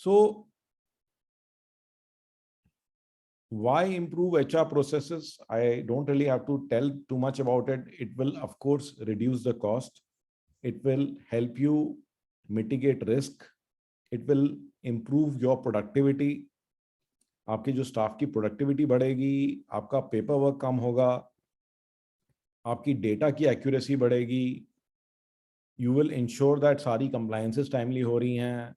So why improve HR processes? I don't really have to tell too much about it. It will, of course, reduce the cost. It will help you mitigate risk. It will improve your productivity. आपकी जो staff की productivity बढ़ेगी, आपका paper work कम होगा, आपकी data की accuracy बढ़ेगी, you will ensure that सारी कंप्लायंसेस टाइमली हो रही हैं,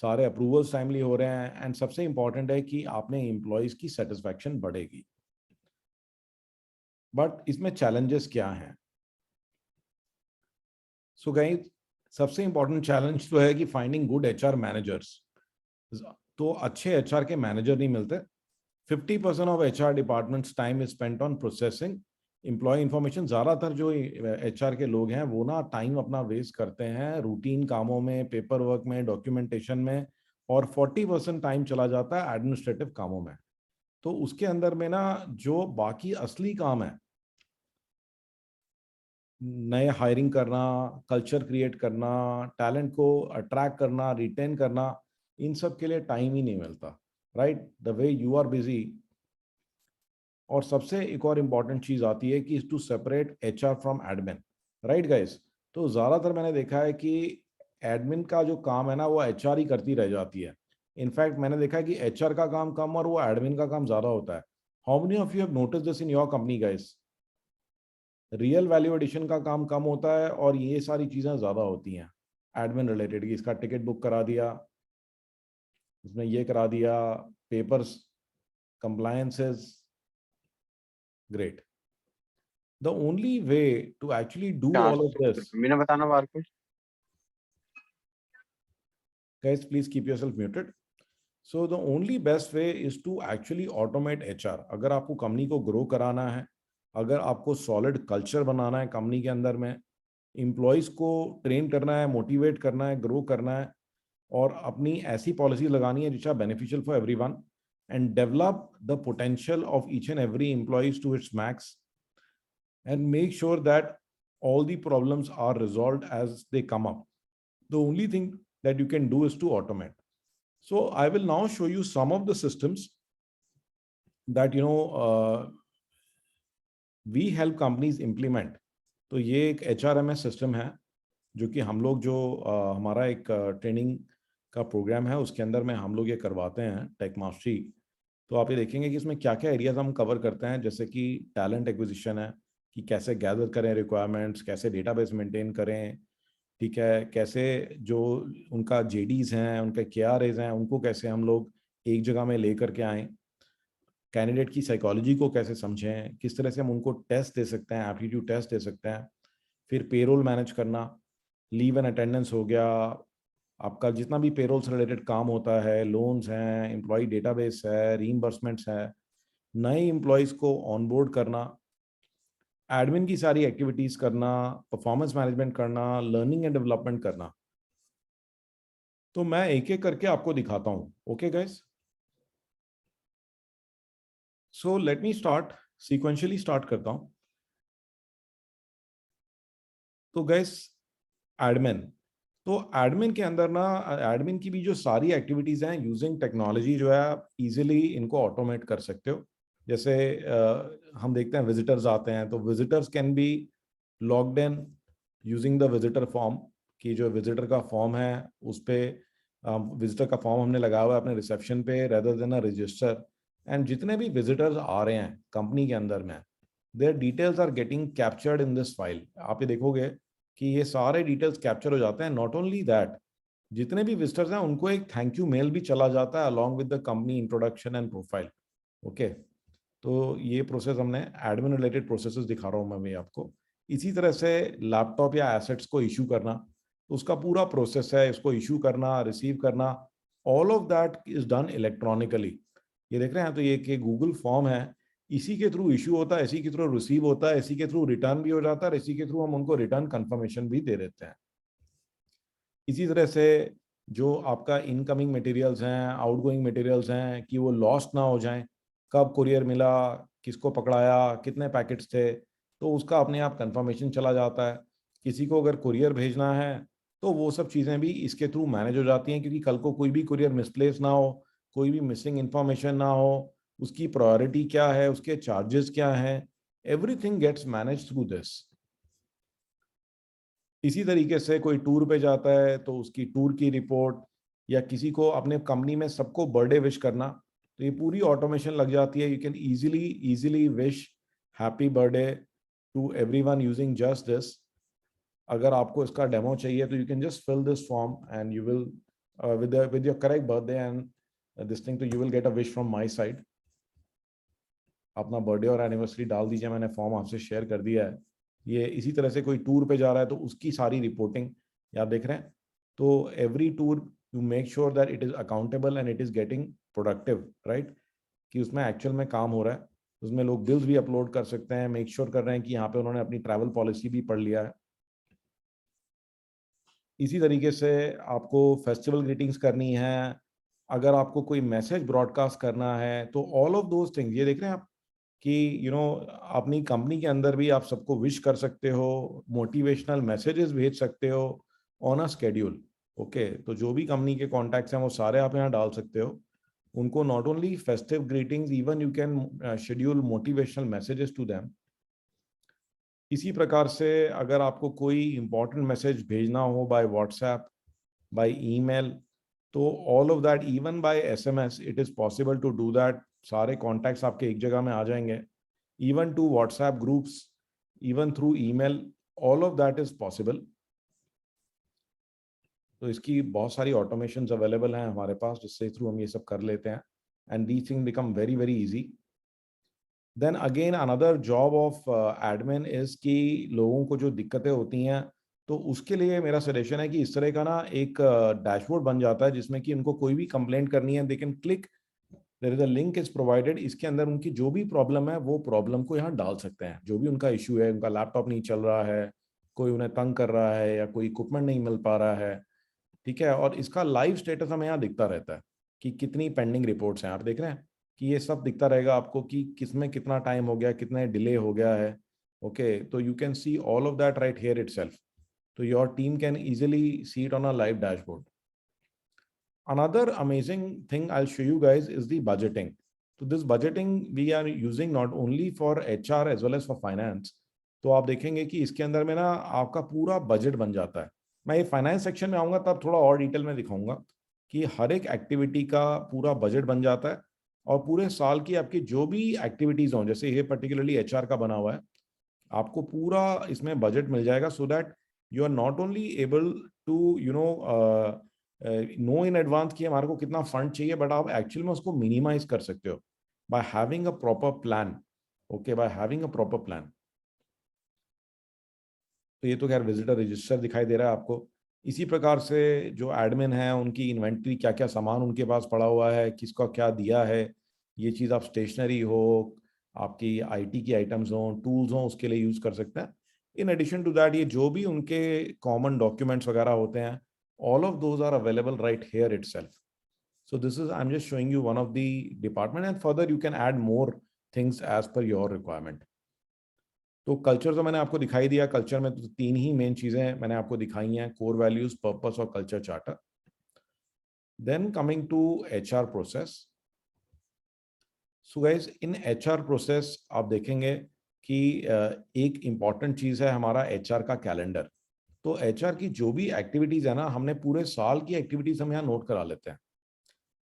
सारे अप्रूवल्स टाइमली हो रहे हैं, एंड सबसे इंपॉर्टेंट है कि आपने एम्प्लॉयज की सेटिस्फैक्शन बढ़ेगी। बट इसमें चैलेंजेस क्या हैं? सो गाइस, सबसे इंपॉर्टेंट चैलेंज तो है कि फाइंडिंग गुड एचआर मैनेजर्स। तो अच्छे एचआर के मैनेजर नहीं मिलते। 50% of HR departments time is spent on processing employee information. ज़्यादातर जो एचआर के लोग हैं वो ना टाइम अपना वेस्ट करते हैं रूटीन कामों में, पेपर वर्क में, डॉक्यूमेंटेशन में, और 40% टाइम चला जाता है एडमिनिस्ट्रेटिव कामों में। तो उसके अंदर में ना जो बाकी असली काम है, नए हायरिंग करना, कल्चर क्रिएट करना, टैलेंट को अट्रैक्ट करना, रिटेन करना, इन सब के लिए टाइम ही नहीं मिलता, right? The way you are busy. और सबसे एक और इम्पॉर्टेंट चीज आती है कि to separate HR from admin, right guys? तो ज्यादातर मैंने देखा है कि एडमिन का जो काम है ना वो एचआर ही करती रह जाती है। इनफैक्ट मैंने देखा है कि एचआर का काम कम और वो एडमिन का काम ज्यादा होता है। How many of you have notice this in your company guys? Real value addition का काम कम होता है और ये सारी चीजें ज्यादा होती हैं एडमिन रिलेटेड, की इसका टिकट बुक करा दिया, इसमें ये करा दिया, papers, compliances. Great. The only way to actually do all of this, मैंने बताना बार को। guys, please keep yourself muted. So the only best way is to actually automate HR. अगर आपको कंपनी को ग्रो कराना है, अगर आपको सॉलिड कल्चर बनाना है कंपनी के अंदर में, एम्प्लॉयज को ट्रेन करना है, मोटिवेट करना है, ग्रो करना है, और अपनी ऐसी पॉलिसी लगानी है which are beneficial for everyone, and develop the potential of each and every employees to its max, and make sure that all the problems are resolved as they come up. The only thing that you can do is to automate. So I will now show you some of the systems that we help companies implement. तो ये एक HRMS system है जो कि हम लोग जो हमारा एक ट्रेनिंग का प्रोग्राम है उसके अंदर में हम लोग ये करवाते हैं, टेक मास्टरी। तो आप ये देखेंगे कि इसमें क्या क्या एरियाज हम कवर करते हैं, जैसे कि टैलेंट एक्विजिशन है, कि कैसे गैदर करें रिक्वायरमेंट्स, कैसे डेटाबेस मेंटेन करें, ठीक है, कैसे जो उनका जेडीज हैं, उनके केआरएज हैं, उनको कैसे हम लोग एक जगह में ले करके आएँ, कैंडिडेट की साइकोलॉजी को कैसे समझें, किस तरह से हम उनको टेस्ट दे सकते हैं, एप्टीट्यूड टेस्ट दे सकते हैं, फिर पेरोल मैनेज करना, लीव एंड अटेंडेंस हो गया, आपका जितना भी पेरोल से रिलेटेड काम होता है, लोन्स हैं, एम्प्लॉय डेटाबेस है, रीइंबर्समेंट्स है, नए एम्प्लॉयज़ को ऑनबोर्ड करना, एडमिन की सारी एक्टिविटीज करना, परफॉर्मेंस मैनेजमेंट करना, लर्निंग एंड डेवलपमेंट करना। तो मैं एक एक करके आपको दिखाता हूं। Okay guys, so let me start, sequentially start करता हूं। तो गाइस, एडमिन, तो एडमिन के अंदर ना, एडमिन की भी जो सारी एक्टिविटीज हैं यूजिंग टेक्नोलॉजी जो है आप इजीली इनको ऑटोमेट कर सकते हो। जैसे हम देखते हैं विजिटर्स आते हैं, तो visitors can be logged in using the visitor form, कि जो विजिटर का फॉर्म है उस पर विजिटर का फॉर्म हमने लगाया हुआ है अपने रिसेप्शन पे rather than a resistor, and जितने भी विजिटर्स आ रहे हैं कंपनी के अंदर में, their details are getting captured in this file. आप ये देखोगे कि ये सारे डिटेल्स कैप्चर हो जाते हैं। नॉट ओनली दैट, जितने भी विजिटर्स हैं उनको एक थैंक यू मेल भी चला जाता है along with the company introduction and profile. Okay, तो ये प्रोसेस हमने एडमिन रिलेटेड प्रोसेसेस दिखा रहा हूँ मैं भी आपको। इसी तरह से लैपटॉप या एसेट्स को इशू करना, उसका पूरा प्रोसेस है, इसको इशू करना, रिसीव करना, all of that is done electronically. ये देख रहे हैं, तो ये कि गूगल फॉर्म है, इसी के थ्रू इशू होता है, इसी के थ्रू रिसीव होता है, इसी के थ्रू रिटर्न भी हो जाता है, इसी के थ्रू हम उनको रिटर्न कंफर्मेशन भी दे देते हैं। इसी तरह से जो आपका इनकमिंग मटेरियल्स हैं, आउटगोइंग मटेरियल्स हैं, कि वो लॉस्ट ना हो जाएं, कब कुरियर मिला, किसको पकड़ाया, कितने पैकेट्स थे, तो उसका अपने आप कंफर्मेशन चला जाता है। किसी को अगर कुरियर भेजना है तो वो सब चीज़ें भी इसके थ्रू मैनेज हो जाती हैं, क्योंकि कल को कोई भी कुरियर मिसप्लेस ना हो, कोई भी मिसिंग इंफॉर्मेशन ना हो, उसकी प्रायोरिटी क्या है, उसके चार्जेस क्या हैं, everything gets manage through this. इसी तरीके से कोई टूर पे जाता है तो उसकी टूर की रिपोर्ट, या किसी को अपने कंपनी में सबको बर्थडे विश करना, तो ये पूरी ऑटोमेशन लग जाती है। You can easily easily wish happy birthday to everyone using just this. अगर आपको इसका डेमो चाहिए तो you can just fill this form and you will with your correct birthday and this thing, तो you will get a wish from my side। अपना birthday और anniversary डाल दीजिए, मैंने फॉर्म आपसे शेयर कर दिया है। ये इसी तरह से कोई टूर पे जा रहा है तो उसकी सारी रिपोर्टिंग आप देख रहे हैं। तो every tour you make sure that it is accountable and it is getting productive, right, कि उसमें एक्चुअल में काम हो रहा है। उसमें लोग बिल्स भी अपलोड कर सकते हैं, मेक श्योर कर रहे हैं कि यहाँ पे उन्होंने अपनी ट्रैवल पॉलिसी भी पढ़ लिया है। इसी तरीके से आपको फेस्टिवल ग्रीटिंग्स करनी है, अगर आपको कोई मैसेज ब्रॉडकास्ट करना है, तो ऑल ऑफ दोज थिंग्स ये देख रहे हैं आप कि अपनी कंपनी के अंदर भी आप सबको विश कर सकते हो, मोटिवेशनल मैसेजेस भेज सकते हो ऑन अ स्केड्यूल। ओके, तो जो भी कंपनी के कॉन्टैक्ट्स हैं वो सारे आप यहाँ डाल सकते हो। उनको not only festive greetings, even you can schedule motivational messages to them. इसी प्रकार से अगर आपको कोई इंपॉर्टेंट मैसेज भेजना हो बाय व्हाट्सएप, बाय ईमेल, तो all of that, even by SMS, it is possible to do that. सारे कॉन्टैक्ट्स आपके एक जगह में आ जाएंगे, even to WhatsApp groups, even through email, all of that is possible. तो इसकी बहुत सारी ऑटोमेशंस अवेलेबल हैं हमारे पास, जिससे थ्रू हम ये सब कर लेते हैं, and these thing become very very easy. Then again another job of admin is कि लोगों को जो दिक्कतें होती हैं, तो उसके लिए मेरा सजेशन है कि इस तरह का ना एक डैशबोर्ड बन जाता है, जिसमें कि उनको कोई भी कंप्लेंट करनी है, they can click, there is a link is provided, इसके अंदर उनकी जो भी प्रॉब्लम है वो प्रॉब्लम को यहाँ डाल सकते हैं। जो भी उनका इशू है, उनका लैपटॉप नहीं चल रहा है, कोई उन्हें तंग कर रहा है, या कोई इक्विपमेंट नहीं मिल पा रहा है, ठीक है, और इसका लाइव स्टेटस हमें यहाँ दिखता रहता है कि कितनी पेंडिंग रिपोर्ट्स हैं। आप देख रहे हैं कि ये सब दिखता रहेगा आपको कि किसमें कितना टाइम हो गया, कितने डिले हो गया है। ओके, तो you can see all of that right here itself, तो your team can easily see it on a live dashboard. Another amazing thing I'll show you guys is the budgeting. So this budgeting we are using not only for HR as well as for finance। तो आप देखेंगे कि इसके अंदर में ना आपका पूरा बजट बन जाता है। मैं ये फाइनेंस सेक्शन में आऊँगा तब थोड़ा और डिटेल में दिखाऊंगा कि हर एक एक्टिविटी का पूरा बजट बन जाता है, और पूरे साल की आपकी जो भी एक्टिविटीज हों, जैसे ये पर्टिकुलरली HR का बना हुआ है, आपको पूरा इसमें बजट मिल जाएगा, so that you are not only able to know in advance कि हमारे को कितना फंड चाहिए, बट आप एक्चुअल में उसको मिनिमाइज कर सकते हो by having a proper plan. Okay, by having a proper plan. तो ये तो खैर विजिटर रजिस्टर दिखाई दे रहा है आपको। इसी प्रकार से जो एडमिन है, उनकी इन्वेंट्री, क्या क्या सामान उनके पास पड़ा हुआ है, किसका क्या दिया है, ये चीज़ आप स्टेशनरी हो, आपकी आईटी की आइटम्स हो, टूल्स हो, उसके लिए यूज़ कर सकते हैं। इन एडिशन टू दैट, ये जो भी उनके कॉमन डॉक्यूमेंट्स वगैरह होते हैं, all of those are available right here itself। So this is, I'm just showing you one of the department, and further you can add more things as per your requirement। तो culture तो मैंने आपको दिखाई दिया। Culture में तो तीन ही main चीजें मैंने आपको दिखाई हैं, कोर वैल्यूज, पर्पस और culture charter. Then coming to HR process. So guys, in HR process आप देखेंगे कि एक इंपॉर्टेंट चीज है हमारा एचआर का कैलेंडर। तो एचआर की जो भी एक्टिविटीज है ना, हमने पूरे साल की एक्टिविटीज हम यहाँ नोट करा लेते हैं।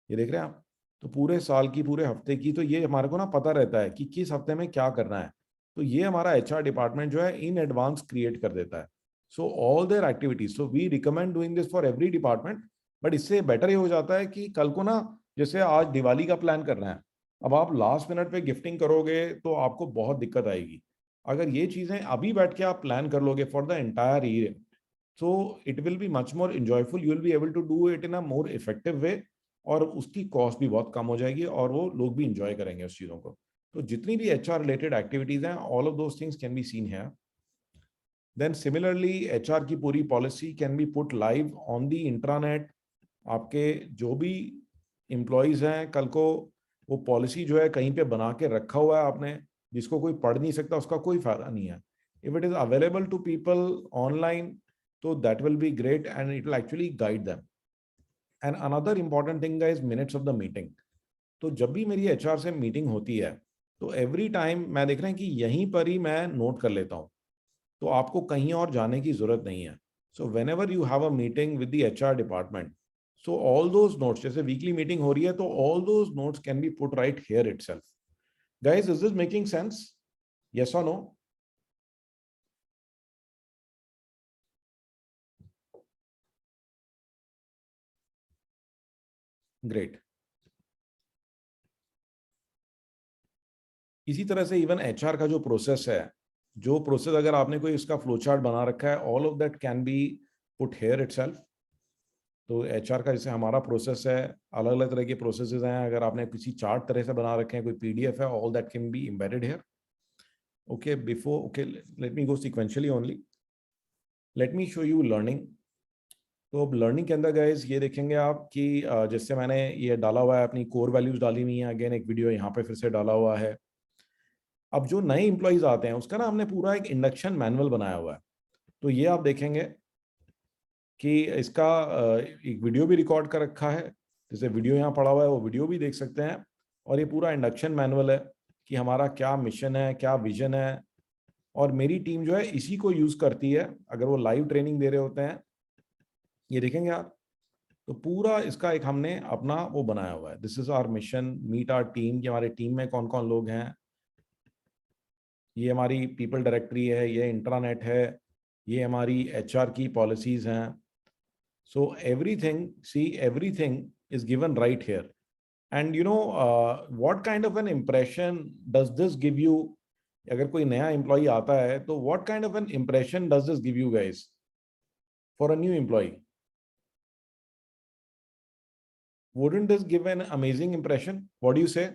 ये देख रहे हैं आप, तो पूरे साल की, पूरे हफ्ते की, तो ये हमारे को ना पता रहता है कि किस हफ्ते में क्या करना है। तो ये हमारा एचआर डिपार्टमेंट जो है इन एडवांस क्रिएट कर देता है। So all their activities, so we recommend doing this for every department. But इससे बेटर ये हो जाता है कि कल को ना, जैसे आज दिवाली का प्लान करना है, अब आप लास्ट मिनट पे गिफ्टिंग करोगे तो आपको बहुत दिक्कत आएगी। अगर ये चीजें अभी बैठ के आप प्लान कर लोगे for the entire year, so it will be much more enjoyable, you will be able to do it in a more effective way, और उसकी कॉस्ट भी बहुत कम हो जाएगी, और वो लोग भी इंजॉय करेंगे उस चीज़ों को। तो जितनी भी एचआर रिलेटेड एक्टिविटीज हैं, all of those things can be seen here. Then similarly HR की पूरी policy can be put live on the intranet. आपके जो भी एम्प्लॉयज हैं, कल को वो पॉलिसी जो है कहीं पे बना के रखा हुआ है आपने, जिसको कोई पढ़ नहीं सकता, उसका कोई फायदा नहीं है। If it is available to people online, तो that will be great and it will actually guide them. And another important thing is minutes of the meeting. तो जब भी मेरी एचआर से मीटिंग होती है तो एवरी टाइम मैं देख रहा हूँ कि यहीं पर ही मैं नोट कर लेता हूँ. तो आपको कहीं और जाने की जरूरत नहीं है. So when ever you have a meeting with the HR department, so all those notes, जैसे वीकली मीटिंग हो रही है तो all those notes can be put right here itself. Guys, is this making sense? Yes और no? Great. इसी तरह से even HR का जो प्रोसेस है, जो प्रोसेस अगर आपने कोई इसका फ्लो चार्ट बना रखा है, all of that can be put here itself. तो एचआर का जैसे हमारा प्रोसेस है, अलग अलग तरह के प्रोसेसेस हैं. अगर आपने किसी चार्ट तरह से बना रखे हैं, कोई पीडीएफ है, all that can B embedded here. Okay, before, okay, let me go sequentially only. Let me show you learning. तो अब लर्निंग के अंदर गाइस ये देखेंगे आप कि जैसे मैंने ये डाला हुआ है, अपनी कोर वैल्यूज डाली हुई हैं. अगेन एक वीडियो यहाँ पे फिर से डाला हुआ है. अब जो नए इंप्लॉइज आते हैं उसका ना हमने पूरा एक इंडक्शन मैनुअल बनाया हुआ है. तो ये आप देखेंगे कि इसका एक वीडियो भी रिकॉर्ड कर रखा है. जैसे वीडियो यहाँ पड़ा हुआ है, वो वीडियो भी देख सकते हैं. और ये पूरा इंडक्शन मैनुअल है कि हमारा क्या मिशन है, क्या विजन है. और मेरी टीम जो है इसी को यूज करती है अगर वो लाइव ट्रेनिंग दे रहे होते हैं. ये देखेंगे आप. तो पूरा इसका एक हमने अपना वो बनाया हुआ है. This is our mission, meet our team, कि हमारे टीम में कौन कौन लोग हैं. ये हमारी पीपल डायरेक्टरी है, ये इंट्रानेट है, ये हमारी एचआर की पॉलिसीज हैं. So everything, see, everything is given right here. And what kind of an impression does this give you? अगर कोई नया एम्प्लॉई आता है तो what kind of an impression does this give you guys for a new employee? Wouldn't this give an amazing impression? What do you say?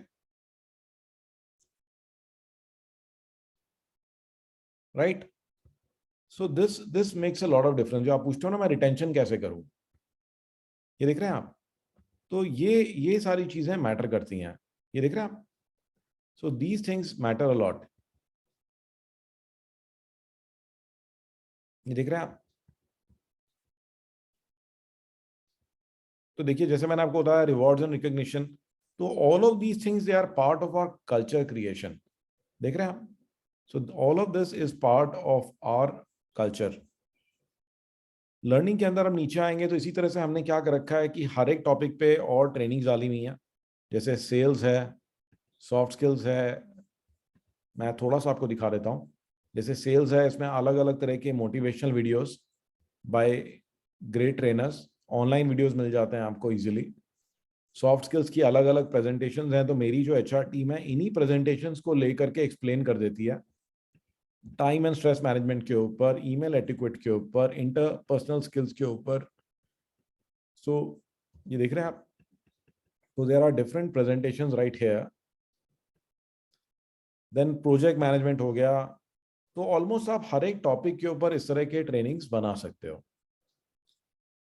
Right? So this makes a lot of difference. जो आप पूछते हो ना, मैं retention कैसे करूं, ये देख रहे हैं आप. तो ये सारी चीजें मैटर करती हैं. ये देख रहे हैं आप. So these things matter a lot. ये देख रहे हैं आप. तो देखिए, जैसे मैंने आपको बताया, रिवॉर्ड्स एंड रिकॉग्निशन. तो all of these things they are part of our culture creation. देख रहे हैं आप. So all of this is part of our culture. Learning के अंदर हम नीचे आएंगे तो इसी तरह से हमने क्या कर रखा है कि हर एक टॉपिक पे और ट्रेनिंग डाली हुई है. जैसे सेल्स है, सॉफ्ट स्किल्स है. मैं थोड़ा सा आपको दिखा देता हूँ. जैसे सेल्स है, इसमें अलग अलग तरह के motivational videos by great trainers, online videos मिल जाते हैं आपको इजीली. सॉफ्ट स्किल्स की अलग अलग प्रेजेंटेशंस हैं, तो मेरी जो एचआर टीम है इन्हीं प्रेजेंटेशंस को लेकर के एक्सप्लेन कर देती है. टाइम एंड स्ट्रेस मैनेजमेंट के ऊपर, ईमेल एटिक्वेट के ऊपर, इंटरपर्सनल स्किल्स के ऊपर. सो ये देख रहे हैं आप. तो there are different presentations right here. Then project management हो गया. तो ऑलमोस्ट आप हर एक टॉपिक के ऊपर इस तरह के ट्रेनिंग्स बना सकते हो.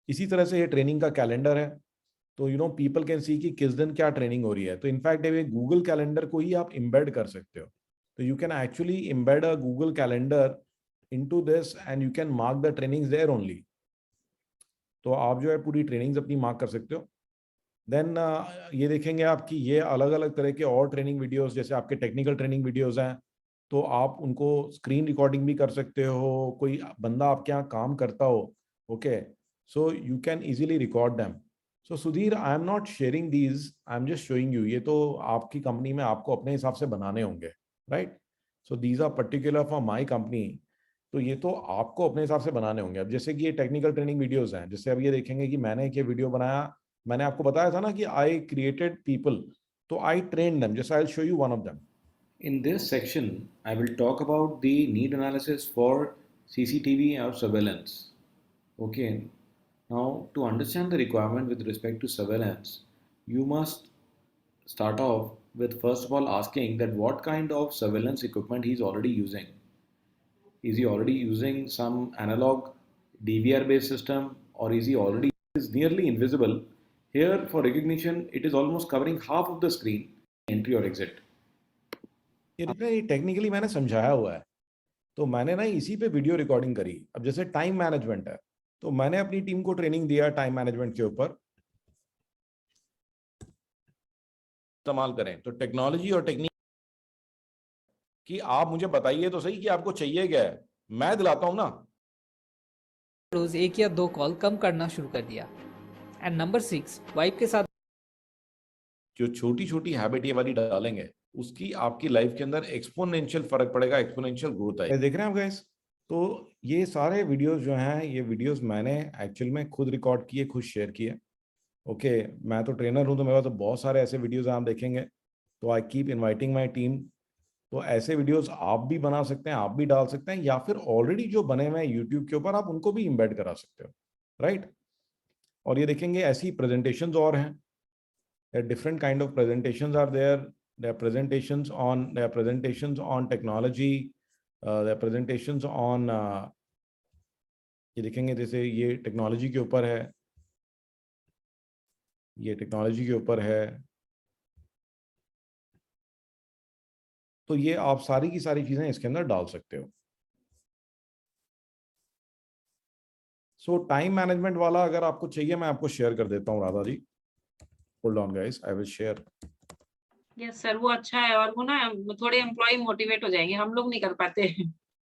इसी तरह से ये ट्रेनिंग का कैलेंडर है. तो पीपल कैन सी कि किस दिन क्या ट्रेनिंग हो रही है. तो इनफैक्ट ये गूगल कैलेंडर को ही आप इम्बेड कर सकते हो. तो you can actually embed a Google calendar into this and you can mark the trainings there only. तो आप जो है पूरी ट्रेनिंग्स अपनी मार्क कर सकते हो. देन ये देखेंगे आप कि ये अलग अलग तरह के और ट्रेनिंग वीडियोस, जैसे आपके टेक्निकल ट्रेनिंग वीडियोस हैं, तो आप उनको स्क्रीन रिकॉर्डिंग भी कर सकते हो. कोई बंदा आपके यहाँ काम करता हो, okay, so you can easily record them. So Sudhir, I am not sharing these, I am just showing you. ये तो आपकी कंपनी में आपको अपने हिसाब से बनाने होंगे, right. So these are particular for my company. तो ये तो आपको अपने हिसाब से बनाने होंगे. अब जैसे कि ये टेक्निकल ट्रेनिंग वीडियोस हैं, जैसे अब ये देखेंगे कि मैंने एक ये वीडियो बनाया. मैंने आपको बताया था ना कि आई क्रिएटेड पीपल, तो I train them. Just I will show you one of them. In this section, I will talk about the need analysis for CCTV or surveillance. Okay, now to understand the requirement with respect to surveillance, you must start off with first of all asking that what kind of surveillance equipment he is already using. Is he already using some analog DVR based system, or is he already is nearly invisible? Here for recognition, it is almost covering half of the screen, entry or exit. ये technically मैंने समझाया हुआ है. तो मैंने ना इसी पे वीडियो रिकॉर्डिंग करी. अब जैसे टाइम मैनेजमेंट है, तो मैंने अपनी टीम को ट्रेनिंग दिया टाइम मैनेजमेंट के ऊपर। इस्तेमाल करें तो टेक्नोलॉजी और टेक्निक कि आप मुझे बताइए तो सही कि आपको चाहिए क्या है, मैं दिलाता हूं ना। रोज एक या दो कॉल कम करना शुरू कर दिया। एंड नंबर 6, वाइफ के साथ जो छोटी छोटी हैबिट ये वाली डालेंगे उसकी आपकी लाइफ के अंदर एक्सपोनेंशियल फर्क पड़ेगा, एक्सपोनेंशियल ग्रोथ आएगी। देख रहे हैं आप गाइस? तो ये सारे वीडियोस जो हैं, ये वीडियोस मैंने एक्चुअल में खुद रिकॉर्ड किए, खुद शेयर किए। ओके, मैं तो ट्रेनर हूं तो मेरे पास तो बहुत सारे ऐसे वीडियोस आप देखेंगे। तो I keep inviting my team. तो ऐसे वीडियोस आप भी बना सकते हैं, आप भी डाल सकते हैं, या फिर ऑलरेडी जो बने हुए हैं यूट्यूब के ऊपर आप उनको भी इम्बेड करा सकते हो, राइट। और ये देखेंगे ऐसी प्रेजेंटेशंस और हैं। different kind of presentations are there. There are presentations on technology. There are presentations on ये देखेंगे जैसे ये टेक्नोलॉजी के ऊपर है, ये टेक्नोलॉजी के ऊपर है। तो ये आप सारी की सारी चीजें इसके अंदर डाल सकते हो। सो टाइम मैनेजमेंट वाला अगर आपको चाहिए मैं आपको शेयर कर देता हूँ Radha ji. Hold on guys, I will share. Yes sir, वो अच्छा है और वो ना थोड़े एम्प्लॉय मोटिवेट हो जाएंगे, हम लोग नहीं कर पाते।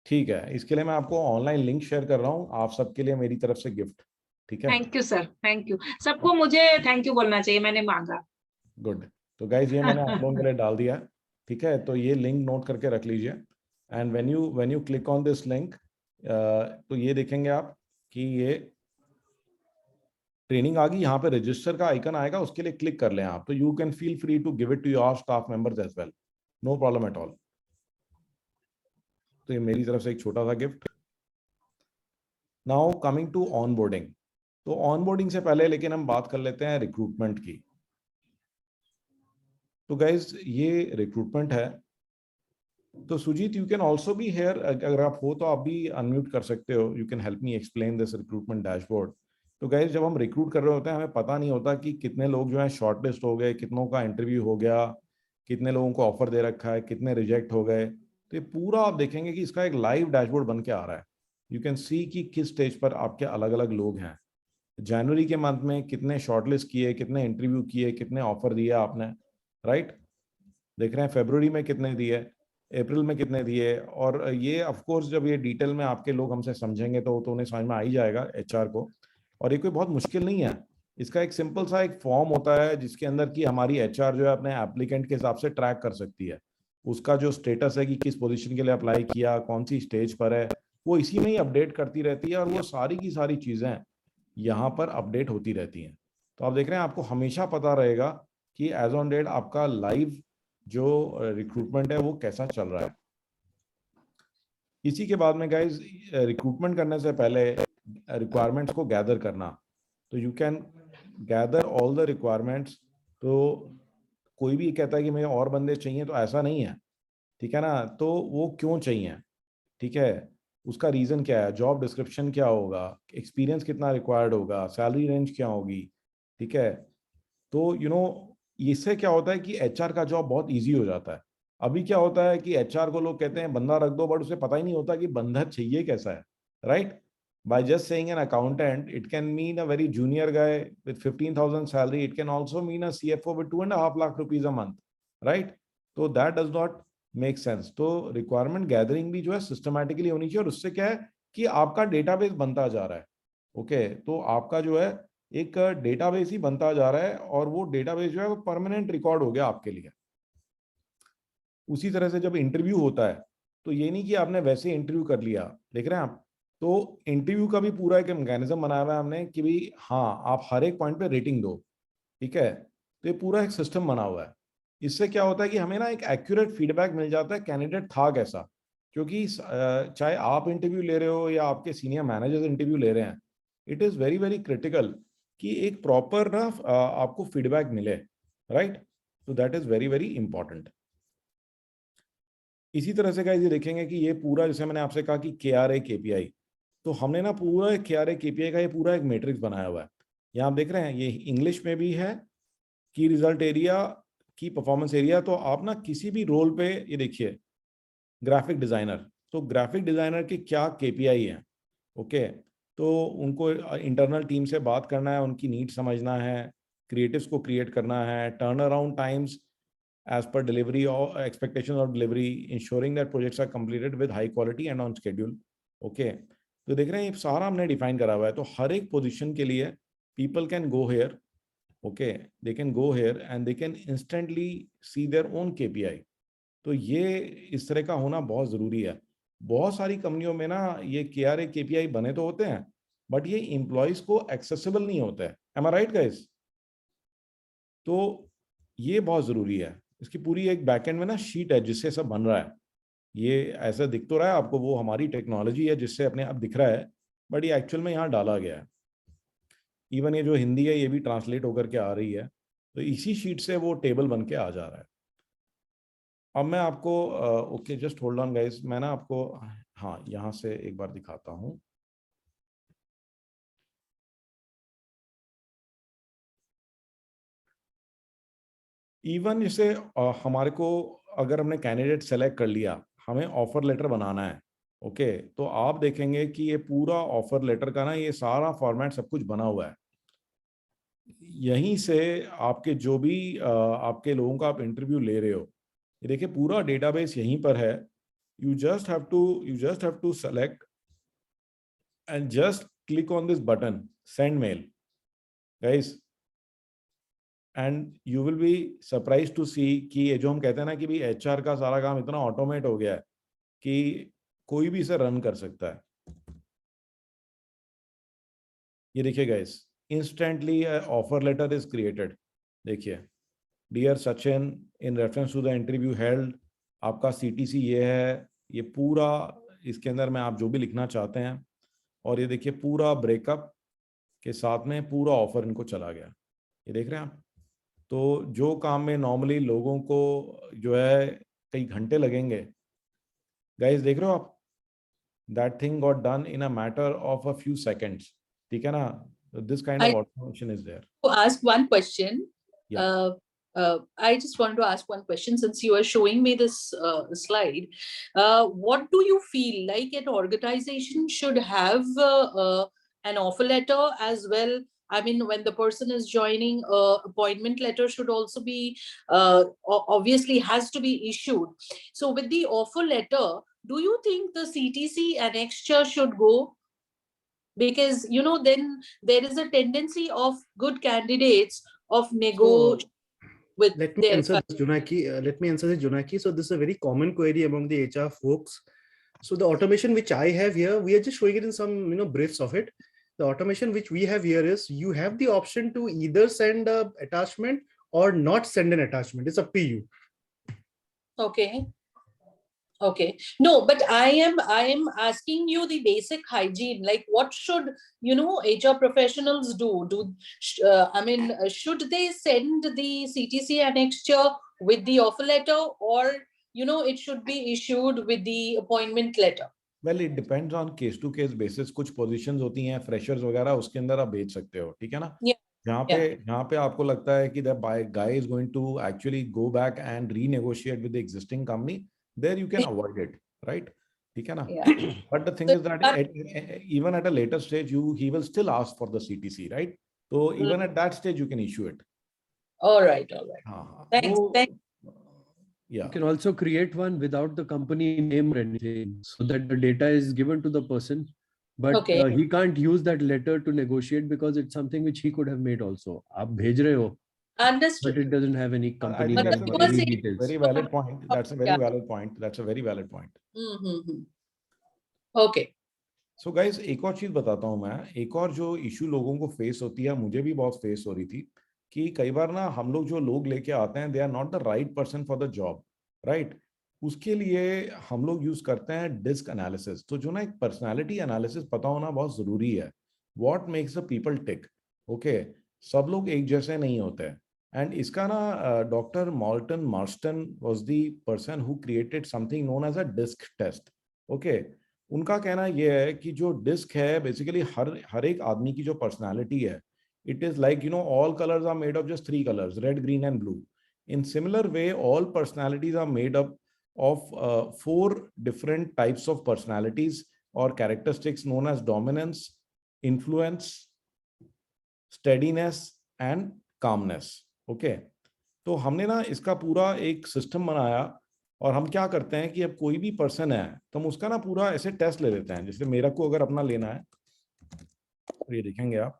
ठीक है, इसके लिए मैं आपको ऑनलाइन लिंक शेयर कर रहा हूँ, आप सबके लिए मेरी तरफ से गिफ्ट। ठीक है, thank you sir, thank you. सबको मुझे थैंक यू बोलना चाहिए, मैंने मांगा। गुड। तो गाइज ये मैंने आप लोगों के लिए डाल दिया है। ठीक है, तो ये लिंक नोट करके रख लीजिए। And when you click on this link, तो ये देखेंगे आप कि ये ट्रेनिंग आ गई, यहाँ पे रजिस्टर का आइकन आएगा, उसके लिए क्लिक कर लें आप। तो you can feel free to give it to your staff members as well, no problem at all. तो ये मेरी तरफ से एक छोटा सा gift. Now coming to onboarding. तो ऑनबोर्डिंग से पहले लेकिन हम बात कर लेते हैं रिक्रूटमेंट की। तो गाइज ये रिक्रूटमेंट है। तो Sujit, you can also be here, अगर आप हो तो आप भी अनम्यूट कर सकते हो। You can help me explain this recruitment dashboard. तो गाइज जब हम रिक्रूट कर रहे होते हैं हमें पता नहीं होता कि कितने लोग जो है शॉर्टलिस्ट हो गए, कितनों का इंटरव्यू हो गया, कितने लोगों को ऑफर दे रखा है, कितने रिजेक्ट हो गए। तो ये पूरा आप देखेंगे कि इसका एक लाइव डैशबोर्ड बन के आ रहा है। यू कैन सी कि किस स्टेज पर आपके अलग अलग लोग हैं। जनवरी के मंथ में कितने शॉर्टलिस्ट किए, कितने इंटरव्यू किए, कितने ऑफर दिए आपने, राइट। देख रहे हैं फरवरी में कितने दिए, अप्रैल में कितने दिए। और ये ऑफ कोर्स जब ये डिटेल में आपके लोग हमसे समझेंगे तो उन्हें समझ में आ ही जाएगा एचआर को। और ये कोई बहुत मुश्किल नहीं है। इसका एक सिंपल सा एक फॉर्म होता है जिसके अंदर की हमारी एचआर जो है अपने एप्लीकेंट के हिसाब से ट्रैक कर सकती है उसका जो स्टेटस है कि किस पोजीशन के लिए अप्लाई किया, कौन सी स्टेज पर है, वो इसी में ही अपडेट करती रहती है। और वो सारी की सारी चीजें यहाँ पर अपडेट होती रहती हैं। तो आप देख रहे हैं आपको हमेशा पता रहेगा कि एज ऑन डेट आपका लाइव जो रिक्रूटमेंट है वो कैसा चल रहा है। इसी के बाद में गाइज रिक्रूटमेंट करने से पहले रिक्वायरमेंट्स को गैदर करना। तो you can gather all the requirements. तो कोई भी कहता है कि मुझे और बंदे चाहिए, तो ऐसा नहीं है, ठीक है ना। तो वो क्यों चाहिए, ठीक है, उसका रीज़न क्या है, जॉब डिस्क्रिप्शन क्या होगा, एक्सपीरियंस कितना रिक्वायर्ड होगा, सैलरी रेंज क्या होगी, ठीक है। तो इससे क्या होता है कि एचआर का जॉब बहुत इजी हो जाता है। अभी क्या होता है कि एचआर को लोग कहते हैं बंदा रख दो, बट उसे पता ही नहीं होता कि बंदा चाहिए कैसा है, right. By just saying an accountant it can mean a very junior guy with 15,000 salary, it can also mean a CFO with 2.5 lakh rupees a month, right. तो that does not make sense. तो requirement gathering भी जो है systematically होनी चाहिए। और उससे क्या है कि आपका डेटाबेस बनता जा रहा है। ओके, तो आपका जो है एक डेटाबेस ही बनता जा रहा है और वो डेटाबेस जो है वो परमानेंट रिकॉर्ड हो गया आपके लिए। उसी तरह से जब इंटरव्यू होता है तो ये नहीं कि आपने वैसे इंटरव्यू कर लिया, देख रहे हैं आप। तो इंटरव्यू का भी पूरा एक मैकेनिज्म बनाया हुआ है हमने कि भाई हाँ आप हर एक पॉइंट पे रेटिंग दो, ठीक है। तो ये पूरा एक सिस्टम बना हुआ है। इससे क्या होता है कि हमें ना एक एक्यूरेट फीडबैक मिल जाता है कैंडिडेट था कैसा। क्योंकि चाहे आप इंटरव्यू ले रहे हो या आपके सीनियर मैनेजर्स इंटरव्यू ले रहे हैं, it is very very critical कि एक प्रॉपर ना आपको फीडबैक मिले, राइट। तो that is very very important. इसी तरह से गाइस ये देखेंगे कि ये पूरा, जैसे मैंने आपसे कहा कि KRA KPI, तो हमने ना पूरा KRA KPI का ये पूरा एक मैट्रिक्स बनाया हुआ है। यहाँ आप देख रहे हैं ये इंग्लिश में भी है, की रिजल्ट एरिया, की परफॉर्मेंस एरिया। तो आप ना किसी भी रोल पे ये देखिए, ग्राफिक डिजाइनर, तो ग्राफिक डिजाइनर के क्या KPI हैं, ओके। तो उनको इंटरनल टीम से बात करना है, उनकी नीड समझना है, क्रिएटिव्स को क्रिएट करना है, turn around times as per delivery or expectations of delivery, ensuring that projects are completed with high quality and on schedule. Okay, तो देख रहे हैं ये सारा हमने डिफाइन करा हुआ है। तो हर एक पोजीशन के लिए people can go here, okay, they can go here and they can instantly see their own KPI. तो ये इस तरह का होना बहुत ज़रूरी है। बहुत सारी कंपनियों में ना ये KRA KPI बने तो होते हैं, बट ये एम्प्लॉयज़ को एक्सेसिबल नहीं होता है। Am I right guys? तो ये बहुत ज़रूरी है। इसकी पूरी एक बैकएंड में ना शीट है जिससे सब बन रहा है। ये ऐसा दिख तो रहा है आपको, वो हमारी टेक्नोलॉजी है जिससे अपने आप दिख रहा है, बट ये एक्चुअल में यहाँ डाला गया है। इवन ये जो हिंदी है ये भी ट्रांसलेट होकर के आ रही है, तो इसी शीट से वो टेबल बन के आ जा रहा है। अब मैं आपको okay just hold on guys, मैं ना आपको हाँ यहाँ से एक बार दिखाता हूँ। इवन जैसे हमारे को अगर हमने कैंडिडेट सेलेक्ट कर लिया, हमें ऑफर लेटर बनाना है, ओके, तो आप देखेंगे कि ये पूरा ऑफर लेटर का ना ये सारा फॉर्मेट सब कुछ बना हुआ है। यहीं से आपके जो भी आपके लोगों का आप इंटरव्यू ले रहे हो, ये देखिए पूरा डेटाबेस यहीं पर है। You just have to select and just click on this button send mail guys, and you will be surprise to see कि ये जो हम कहते हैं ना कि भाई एचआर का सारा काम इतना ऑटोमेट हो गया है कि कोई भी इसे रन कर सकता है। ये देखिए guys, instantly offer letter is created. देखिए, dear Sachin, in reference to the interview held, आपका सीटीसी ये है, ये पूरा इसके अंदर में आप जो भी लिखना चाहते हैं, और ये देखिए पूरा ब्रेकअप के साथ में पूरा ऑफर इनको चला गया। ये देख रहे हैं आप। तो जो काम में नॉर्मली लोगों को जो है कई घंटे लगेंगे, गाइस देख रहे हो आप, that thing got done in a matter of a few seconds. ठीक है ना, this kind of automation is there. To ask one question. Yeah. I just want to ask one question since you are showing me this slide. What do you feel like an organization should have an offer letter as well? I mean, when the person is joining, appointment letter should also be obviously has to be issued. So with the offer letter, do you think the CTC annexure should go? Because then there is a tendency of good candidates of nego with Let me their answer this, Junaki. So this is a very common query among the HR folks. So the automation which I have here, we are just showing it in some briefs of it. The automation which we have here is you have the option to either send a attachment or not send an attachment. It's up to you. Okay, no, but I am asking you the basic hygiene, like what should HR professionals do? Should they send the CTC annexure with the offer letter, or it should be issued with the appointment letter? Well, it depends on case to case basis. कुछ positions होती हैं freshers वगैरह, उसके अंदर आप भेज सकते हो, ठीक है ना। जहाँ पे आपको लगता है कि the guy is going to actually go back and renegotiate with the existing company, there you can avoid it, right? ठीक है ना? But the thing is that even at a later stage, he will still ask for the CTC, right? So even at that stage, you can issue it. All right. Thanks. Yeah. You can also create one without the company name or anything, so that the data is given to the person, but he can't use that letter to negotiate because it's something which he could have made also. आप भेज रहे हो, Understood. but it doesn't have any company I think name that's or any a details. very valid point. That's a very valid point. That's a very valid point. Okay. So guys, एक और चीज बताता हूँ मैं, एक और जो issue लोगों को फेस होती है, मुझे भी बहुत फेस हो रही थी, कि कई बार ना हम लोग जो लोग लेके आते हैं, they are not the right person for the job, right. उसके लिए हम लोग यूज करते हैं डिस्क एनालिसिस। तो जो ना एक पर्सनालिटी एनालिसिस पता होना बहुत जरूरी है। What makes the people tick, okay. सब लोग एक जैसे नहीं होते हैं, एंड इसका ना doctor Moulton Marston was the person who created something known as a DISC test, okay. उनका कहना यह है कि जो डिस्क है बेसिकली हर एक आदमी की जो पर्सनालिटी है, it is like all colors are made of just 3 colors, red, green and blue. In similar way, all personalities are made up of 4 different types of personalities or characteristics known as dominance, influence, steadiness and calmness. Okay, तो हमने ना इसका पूरा एक system बनाया और हम क्या करते हैं कि अब कोई भी पर्सन है तो हम उसका ना पूरा ऐसे टेस्ट ले लेते हैं। जैसे मेरा को अगर अपना लेना है तो ये देखेंगे आप,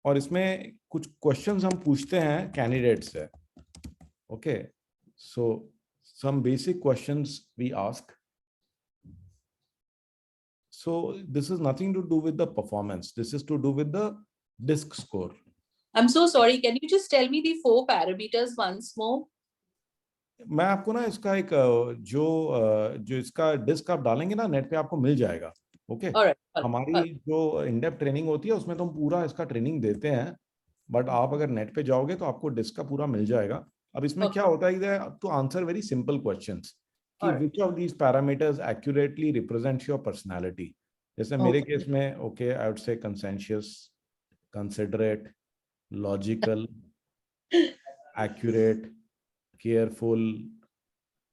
और इसमें कुछ क्वेश्चंस हम पूछते हैं कैंडिडेट से। Okay, so some basic questions we ask. So this is nothing to do with the performance. This is to do with the DISC score. I'm so sorry. Can you just tell me the 4 parameters once more? मैं आपको ना इसका एक जो इसका disc आप डालेंगे ना नेट पे आपको मिल जाएगा। ओके, हमारी जो इन-डेप्थ ट्रेनिंग होती है उसमें तो हम पूरा इसका ट्रेनिंग देते हैं, बट आप अगर नेट पे जाओगे तो आपको डिस्क का पूरा मिल जाएगा। अब इसमें क्या होता है to answer very simple questions कि which of these parameters accurately represents your personality. जैसे मेरे केस में okay, I would say conscientious, considerate, logical, accurate, careful,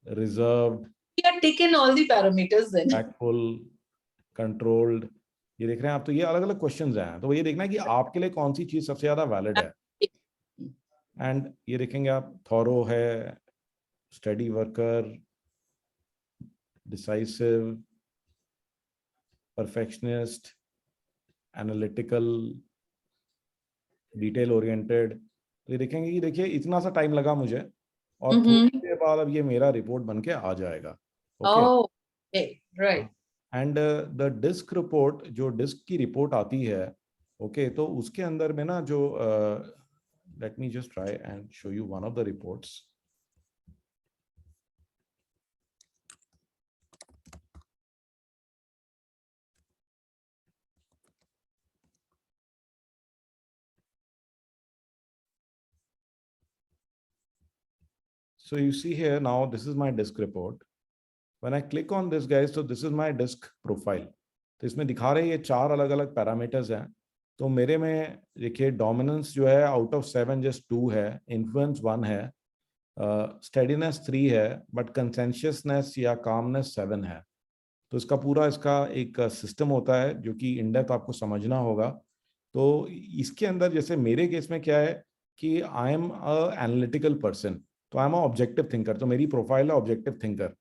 reserved, You have taken all the parameters then. tactful, controlled. ये देख रहे हैं आप, तो ये अलग अलग क्वेश्चंस हैं, तो ये देखना है कि आपके लिए कौन सी चीज सबसे ज्यादा वैलिड है। एंड ये देखेंगे आप, थॉरो है, study worker, decisive, perfectionist, analytical, detail oriented। तो ये देखेंगे कि देखिए इतना सा टाइम लगा मुझे और थोड़ी देर बाद अब ये मेरा रिपोर्ट बन के आ जाएगा। Okay, right. And the disc report, जो डिस्क की रिपोर्ट आती है, ओके, तो उसके अंदर में ना जो let me just try and show you one of the reports. So you see here now, this is my disk report. When I click on this guys, so this is my disk profile. तो इसमें दिखा रहे हैं ये 4 अलग अलग parameters हैं। तो मेरे में देखिए डोमिनेंस जो है आउट ऑफ 7 जस्ट 2 है, इन्फ्लुएंस 1 है, स्टेडीनेस 3 है, बट कंसेंशियसनेस या कामनेस 7 है। तो इसका पूरा इसका एक सिस्टम होता है जो कि इन डेप्थ आपको समझना होगा। तो इसके अंदर जैसे मेरे केस में क्या है कि I am a analytical person, तो आई एम ऑब्जेक्टिव थिंकर, तो मेरी प्रोफाइल है ऑब्जेक्टिव थिंकर।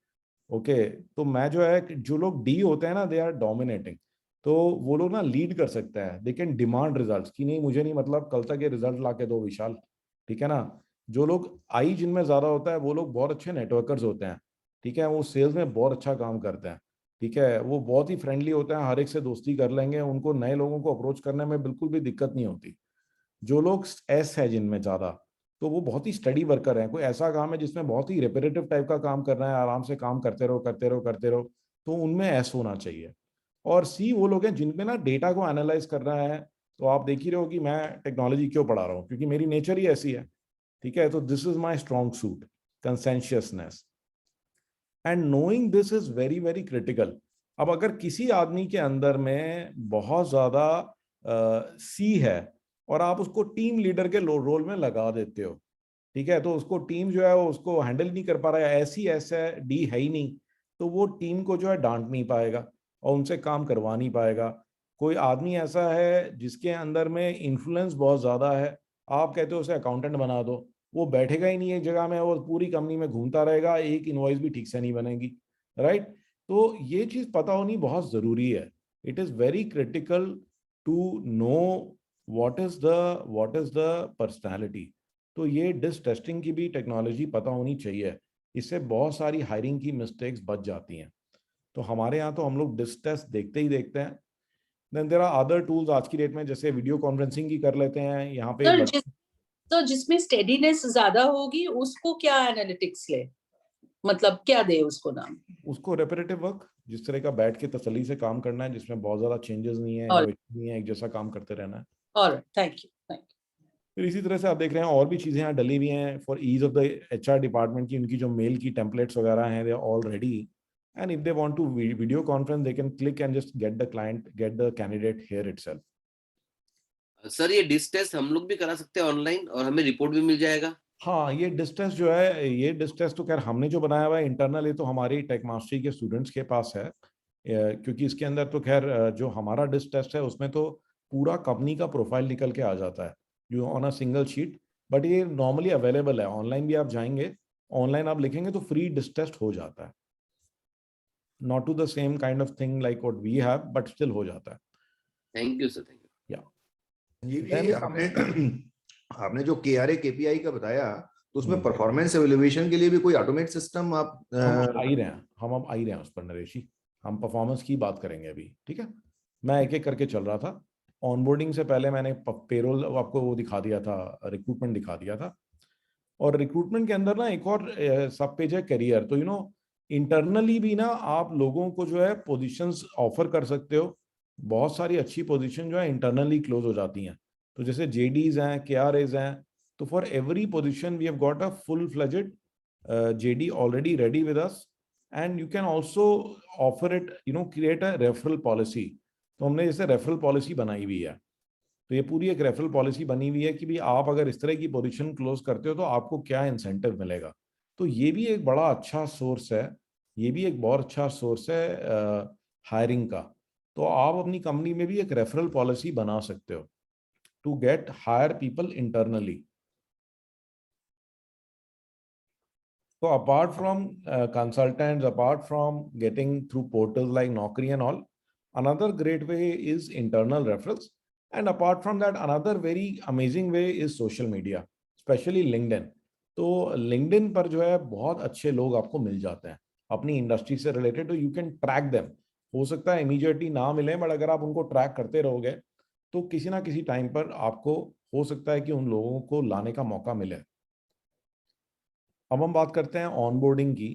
ओके, तो मैं जो है, जो लोग डी होते हैं ना, दे आर डोमिनेटिंग, तो वो लोग ना लीड कर सकते हैं, दे कैन डिमांड रिजल्ट्स कि नहीं मुझे नहीं मतलब, कल तक ये रिजल्ट ला के दो विशाल, ठीक है ना। जो लोग आई जिनमें ज्यादा होता है वो लोग बहुत अच्छे नेटवर्कर्स होते हैं, ठीक है, वो सेल्स में बहुत अच्छा काम करते हैं, ठीक है, वो बहुत ही फ्रेंडली होते हैं, हर एक से दोस्ती कर लेंगे, उनको नए लोगों को अप्रोच करने में बिल्कुल भी दिक्कत नहीं होती। जो लोग एस है जिनमें ज्यादा, तो वो बहुत ही स्टडी वर्कर हैं, कोई ऐसा काम है जिसमें बहुत ही रिपीटेटिव टाइप का काम करना है, आराम से काम करते रहो करते रहो करते रहो, तो उनमें एस होना चाहिए। और सी वो लोग हैं जिनमें ना डेटा को एनालाइज करना है। तो आप देख ही रहे हो कि मैं टेक्नोलॉजी क्यों पढ़ा रहा हूँ, क्योंकि मेरी नेचर ही ऐसी है, ठीक है। तो this is my strong suit, conscientiousness, and knowing this is very very critical. अब अगर किसी आदमी के अंदर में बहुत ज्यादा सी है और आप उसको टीम लीडर के रोल में लगा देते हो, ठीक है, तो उसको टीम जो है वो उसको हैंडल नहीं कर पा रहा है, ऐसी ऐसा डी है ही नहीं, तो वो टीम को जो है डांट नहीं पाएगा और उनसे काम करवा नहीं पाएगा। कोई आदमी ऐसा है जिसके अंदर में इन्फ्लुएंस बहुत ज्यादा है, आप कहते हो उसे अकाउंटेंट बना दो, वो बैठेगा ही नहीं एक जगह में, वो पूरी कंपनी में घूमता रहेगा, एक इनवॉइस भी ठीक से नहीं बनेगी, राइट। तो ये चीज पता होनी बहुत जरूरी है। It is very critical to know what is the personality। तो ये डिस्क टेस्टिंग की भी टेक्नोलॉजी पता होनी चाहिए, इससे बहुत सारी हायरिंग की मिस्टेक्स बच जाती हैं। तो हमारे यहाँ तो हम लोग डिस्क टेस्ट देखते ही देखते हैं। Then there are other tools आज की डेट में, जैसे वीडियो कॉन्फ्रेंसिंग की कर लेते हैं यहाँ पे। तो जिसमें स्टेडीनेस ज्यादा होगी उसको क्या एनालिटिक्स ले, मतलब क्या दे उसको नाम? उसको रेपिटेटिव वर्क, जिस तरह का बैठ के तसल्ली से काम करना है, जिसमें बहुत ज्यादा चेंजेस नहीं है, नहीं है, एक जैसा काम करते रहना है। Alright, thank you. फिर इसी तरह से आप देख रहे हैं और भी चीजें यहाँ डली हुई हैं for ease of the HR department की, उनकी जो मेल की टेम्पलेट्स वगैरह हैं, they are all ready, and if they want to video conference they can click and just get the client, get the candidate here itself. Sir ये disc test हम लोग भी करा सकते हैं ऑनलाइन और हमें रिपोर्ट भी मिल जाएगा? हाँ, ये डिस्क टेस्ट जो है, ये डिस्क टेस्ट तो खैर हमने जो बनाया हुआ है इंटरनल, ये तो हमारी टेक मास्टरी के स्टूडेंट्स के पास है। क्योंकि इसके अंदर तो खैर जो हमारा डिस टेस्ट है उसमें तो पूरा कंपनी का प्रोफाइल निकल के आ जाता है जो on a single sheet, but ये नॉर्मली अवेलेबल है ऑनलाइन भी। आप जाएंगे ऑनलाइन आप लिखेंगे तो फ्री डिस टेस्ट हो जाता है, not to the same kind of thing like what we have, but still हो जाता है। Thank you sir, thank you. ये आपने जो KRA KPI का बताया, तो उसमें हम्म। परफॉर्मेंस एवेल्युएशन के लिए भी कोई ऑटोमेट सिस्टम आप हम आ ही रहे हैं, हम अब आ ही रहे हैं उस पर नरेश जी। हम परफॉर्मेंस की बात करेंगे अभी, ठीक है। मैं एक एक करके चल रहा था। ऑनबोर्डिंग से पहले मैंने पेरोल आपको वो दिखा दिया था, रिक्रूटमेंट दिखा दिया था। और रिक्रूटमेंट के अंदर ना एक और सब पेज है करियर। तो इंटरनली भी ना आप लोगों को जो है पोजीशंस ऑफर कर सकते हो। बहुत सारी अच्छी पोजीशन जो है इंटरनली क्लोज हो जाती हैं। तो जैसे JDs हैं, KRAs हैं, तो for every position we have got a full fledged JD already ready with us, and you can also offer it, create a referral policy. तो हमने जैसे रेफरल पॉलिसी बनाई हुई है, तो ये पूरी एक रेफरल पॉलिसी बनी हुई है कि भी आप अगर इस तरह की पोजीशन क्लोज करते हो तो आपको क्या इंसेंटिव मिलेगा। तो ये भी एक बड़ा अच्छा सोर्स है, ये भी एक बहुत अच्छा सोर्स है हायरिंग का। तो आप अपनी कंपनी में भी एक रेफरल पॉलिसी बना सकते हो to get hire people internally. So apart from consultants, apart from getting through portals like Naukri and all, another great way is internal referrals. And apart from that, another very amazing way is social media, especially LinkedIn. तो LinkedIn पर जो है बहुत अच्छे लोग आपको मिल जाते हैं अपनी इंडस्ट्री से रिलेटेड, तो यू कैन ट्रैक देम। हो सकता है इमीडिएटली ना मिले, बट अगर आप उनको ट्रैक करते रहोगे तो किसी ना किसी टाइम पर आपको हो सकता है कि उन लोगों को लाने का मौका मिले। अब हम बात करते हैं ऑनबोर्डिंग की।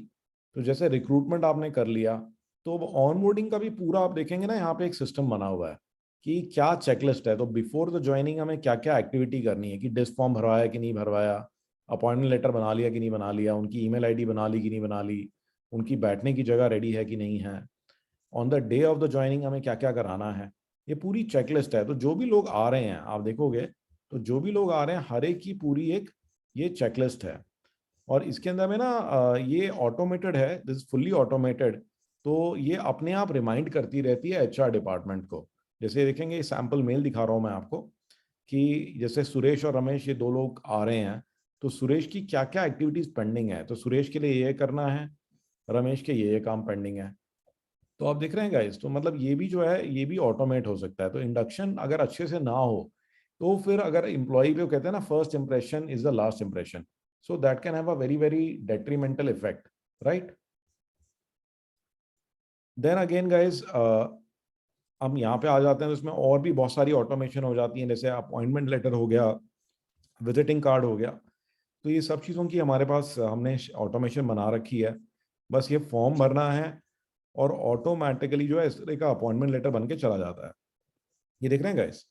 तो जैसे रिक्रूटमेंट आपने कर लिया, तो ऑनबोर्डिंग का भी पूरा आप देखेंगे ना, यहाँ पे एक सिस्टम बना हुआ है कि क्या चेकलिस्ट है। तो बिफोर द ज्वाइनिंग हमें क्या क्या एक्टिविटी करनी है, कि डिस्क फॉर्म भरवाया कि नहीं भरवाया, अपॉइंटमेंट लेटर बना लिया कि नहीं बना लिया, उनकी ईमेल आईडी बना ली कि नहीं बना ली, उनकी बैठने की जगह रेडी है कि नहीं है, on the day of the joining हमें क्या क्या कराना है। ये पूरी चेकलिस्ट है। तो जो भी लोग आ रहे हैं, आप देखोगे तो जो भी लोग आ रहे हैं हर एक की पूरी एक ये चेकलिस्ट है। और इसके अंदर में ना ये ऑटोमेटेड है, दिस फुल्ली ऑटोमेटेड। तो ये अपने आप रिमाइंड करती रहती है HR डिपार्टमेंट को। जैसे देखेंगे सैंपल मेल दिखा रहा हूँ मैं आपको कि जैसे सुरेश और रमेश ये दो लोग आ रहे हैं, तो सुरेश की क्या क्या एक्टिविटीज पेंडिंग है। तो सुरेश के लिए ये करना है, रमेश के ये काम पेंडिंग है। तो आप देख रहे हैं गाइस, तो मतलब ये भी जो है ये भी ऑटोमेट हो सकता है। तो इंडक्शन अगर अच्छे से ना हो तो फिर अगर एम्प्लॉय पे कहते हैं ना first impression is the last impression, so that can have a very detrimental effect, right? Then again guys, हम यहाँ पे आ जाते हैं तो इसमें और भी बहुत सारी ऑटोमेशन हो जाती है। जैसे अपॉइंटमेंट लेटर हो गया, विजिटिंग कार्ड हो गया, तो ये सब चीज़ों की हमारे पास हमने ऑटोमेशन बना रखी है। बस ये फॉर्म भरना है और ऑटोमेटिकली जो है इस तरह का अपॉइंटमेंट लेटर बन के चला जाता है। ये देख रहे हैं गाइस,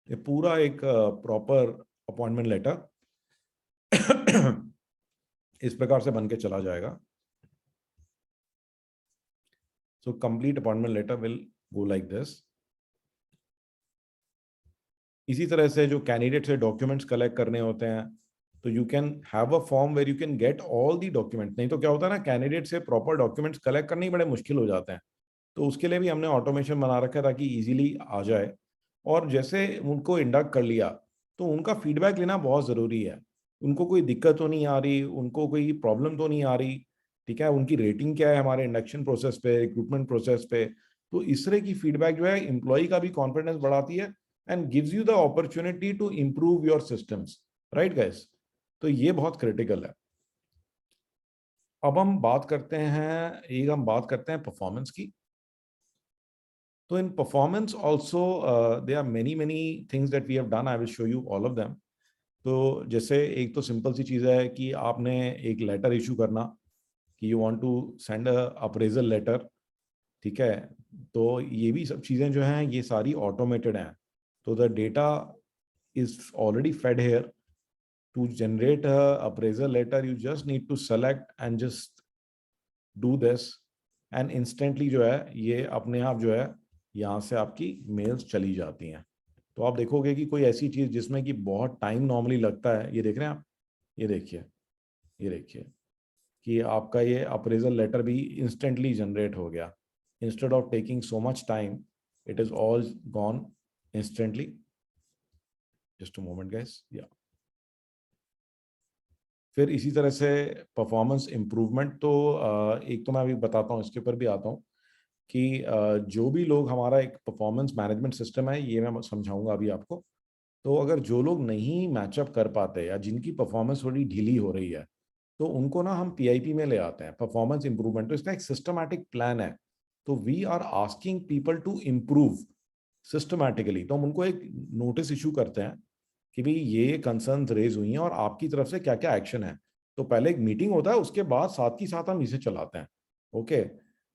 ये पूरा एक प्रॉपर अपॉइंटमेंट लेटर इस प्रकार से बन के चला जाएगा। So complete appointment letter will go like this. इसी तरह से जो कैंडिडेट से डॉक्यूमेंट्स कलेक्ट करने होते हैं, तो you can have a form where you can get all the document. नहीं तो क्या होता है ना, कैंडिडेट से प्रॉपर डॉक्यूमेंट्स कलेक्ट करने ही बड़े मुश्किल हो जाते हैं। तो उसके लिए भी हमने ऑटोमेशन बना रखा है ताकि इजीली आ जाए। और जैसे उनको इंडक्ट कर लिया तो उनका फीडबैक लेना बहुत ज़रूरी है। उनको कोई दिक्कत तो नहीं आ रही, उनको कोई प्रॉब्लम तो नहीं आ रही, ठीक है, उनकी रेटिंग क्या है हमारे इंडक्शन प्रोसेस पे, रिक्रूटमेंट प्रोसेस पे। तो इस तरह की फीडबैक जो है एम्प्लॉय का भी कॉन्फिडेंस बढ़ाती है and gives you the opportunity to improve your systems, right guys? तो ये बहुत क्रिटिकल है। अब हम बात करते हैं परफॉर्मेंस की। So in performance also, there are many things that we have done. I will show you all of them. तो जैसे एक तो सिंपल सी चीज़ है कि आपने एक लेटर इशू करना कि you want to send a appraisal letter, ठीक है। तो ये भी सब चीज़ें जो हैं ये सारी ऑटोमेटेड हैं। तो the data is already fed here to generate a appraisal letter. You just need to select and just do this, and instantly जो है ये अपने आप जो है यहाँ से आपकी मेल्स चली जाती हैं। तो आप देखोगे कि कोई ऐसी चीज़ जिसमें कि बहुत टाइम नॉर्मली लगता है, ये देख रहे हैं आप, ये देखिए कि आपका ये अप्रेजल लेटर भी इंस्टेंटली जनरेट हो गया। instead of taking so much time, it is all gone instantly. Just a moment guys. Yeah, फिर इसी तरह से परफॉर्मेंस इम्प्रूवमेंट, तो एक तो मैं अभी बताता हूँ, इसके ऊपर भी आता हूँ कि जो भी लोग, हमारा एक परफॉर्मेंस मैनेजमेंट सिस्टम है, ये मैं समझाऊंगा अभी आपको। तो अगर जो लोग नहीं मैचअप कर पाते या जिनकी परफॉर्मेंस थोड़ी ढीली हो रही है, तो उनको ना हम पीआईपी में ले आते हैं, परफॉर्मेंस इंप्रूवमेंट। तो इसका एक सिस्टमैटिक प्लान है। तो we are asking people to improve systematically. तो हम उनको एक नोटिस इशू करते हैं कि भाई ये कंसर्न्स रेज हुई हैं और आपकी तरफ से क्या क्या एक्शन है। तो पहले एक मीटिंग होता है, उसके बाद साथ ही साथ हम इसे चलाते हैं। ओके,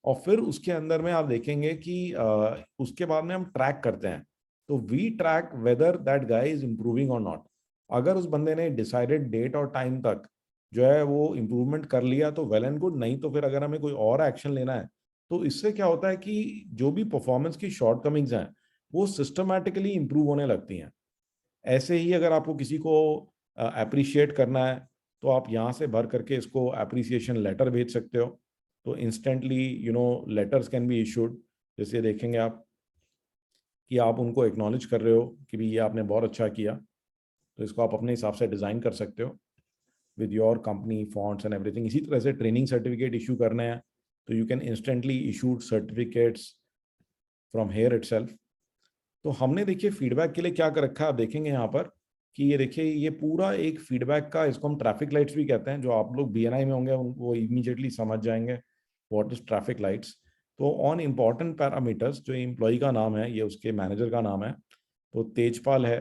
और फिर उसके अंदर में आप देखेंगे कि उसके बाद में हम ट्रैक करते हैं। तो we track whether that guy is improving और नॉट। अगर उस बंदे ने डिसाइडेड डेट और टाइम तक जो है वो इम्प्रूवमेंट कर लिया तो वेल एंड गुड, नहीं तो फिर अगर हमें कोई और एक्शन लेना है, तो इससे क्या होता है कि जो भी परफॉर्मेंस की शॉर्टकमिंग्स हैं वो सिस्टमैटिकली इम्प्रूव होने लगती हैं। ऐसे ही अगर आपको किसी को अप्रिशिएट करना है, तो आप यहाँ से भर करके इसको अप्रिसिएशन लेटर भेज सकते हो। तो instantly letters can be issued. जैसे देखेंगे आप कि आप उनको एक्नॉलेज कर रहे हो कि भी ये आपने बहुत अच्छा किया, तो इसको आप अपने हिसाब से डिज़ाइन कर सकते हो with your company fonts and everything. इसी तरह से ट्रेनिंग सर्टिफिकेट इशू करने हैं, तो you can instantly issue certificates from here itself. तो हमने देखिए फीडबैक के लिए क्या कर रखा है, आप देखेंगे यहाँ पर कि ये देखिए, ये पूरा एक फीडबैक का, इसको हम ट्रैफिक लाइट्स भी कहते हैं। जो आप लोग बीएनआई में होंगे वो इमीडिएटली समझ जाएंगे व्हाट इज ट्रैफिक लाइट्स। तो ऑन इम्पॉर्टेंट पैरामीटर्स, जो एम्प्लॉय का नाम है, ये उसके मैनेजर का नाम है, तो तेजपाल है,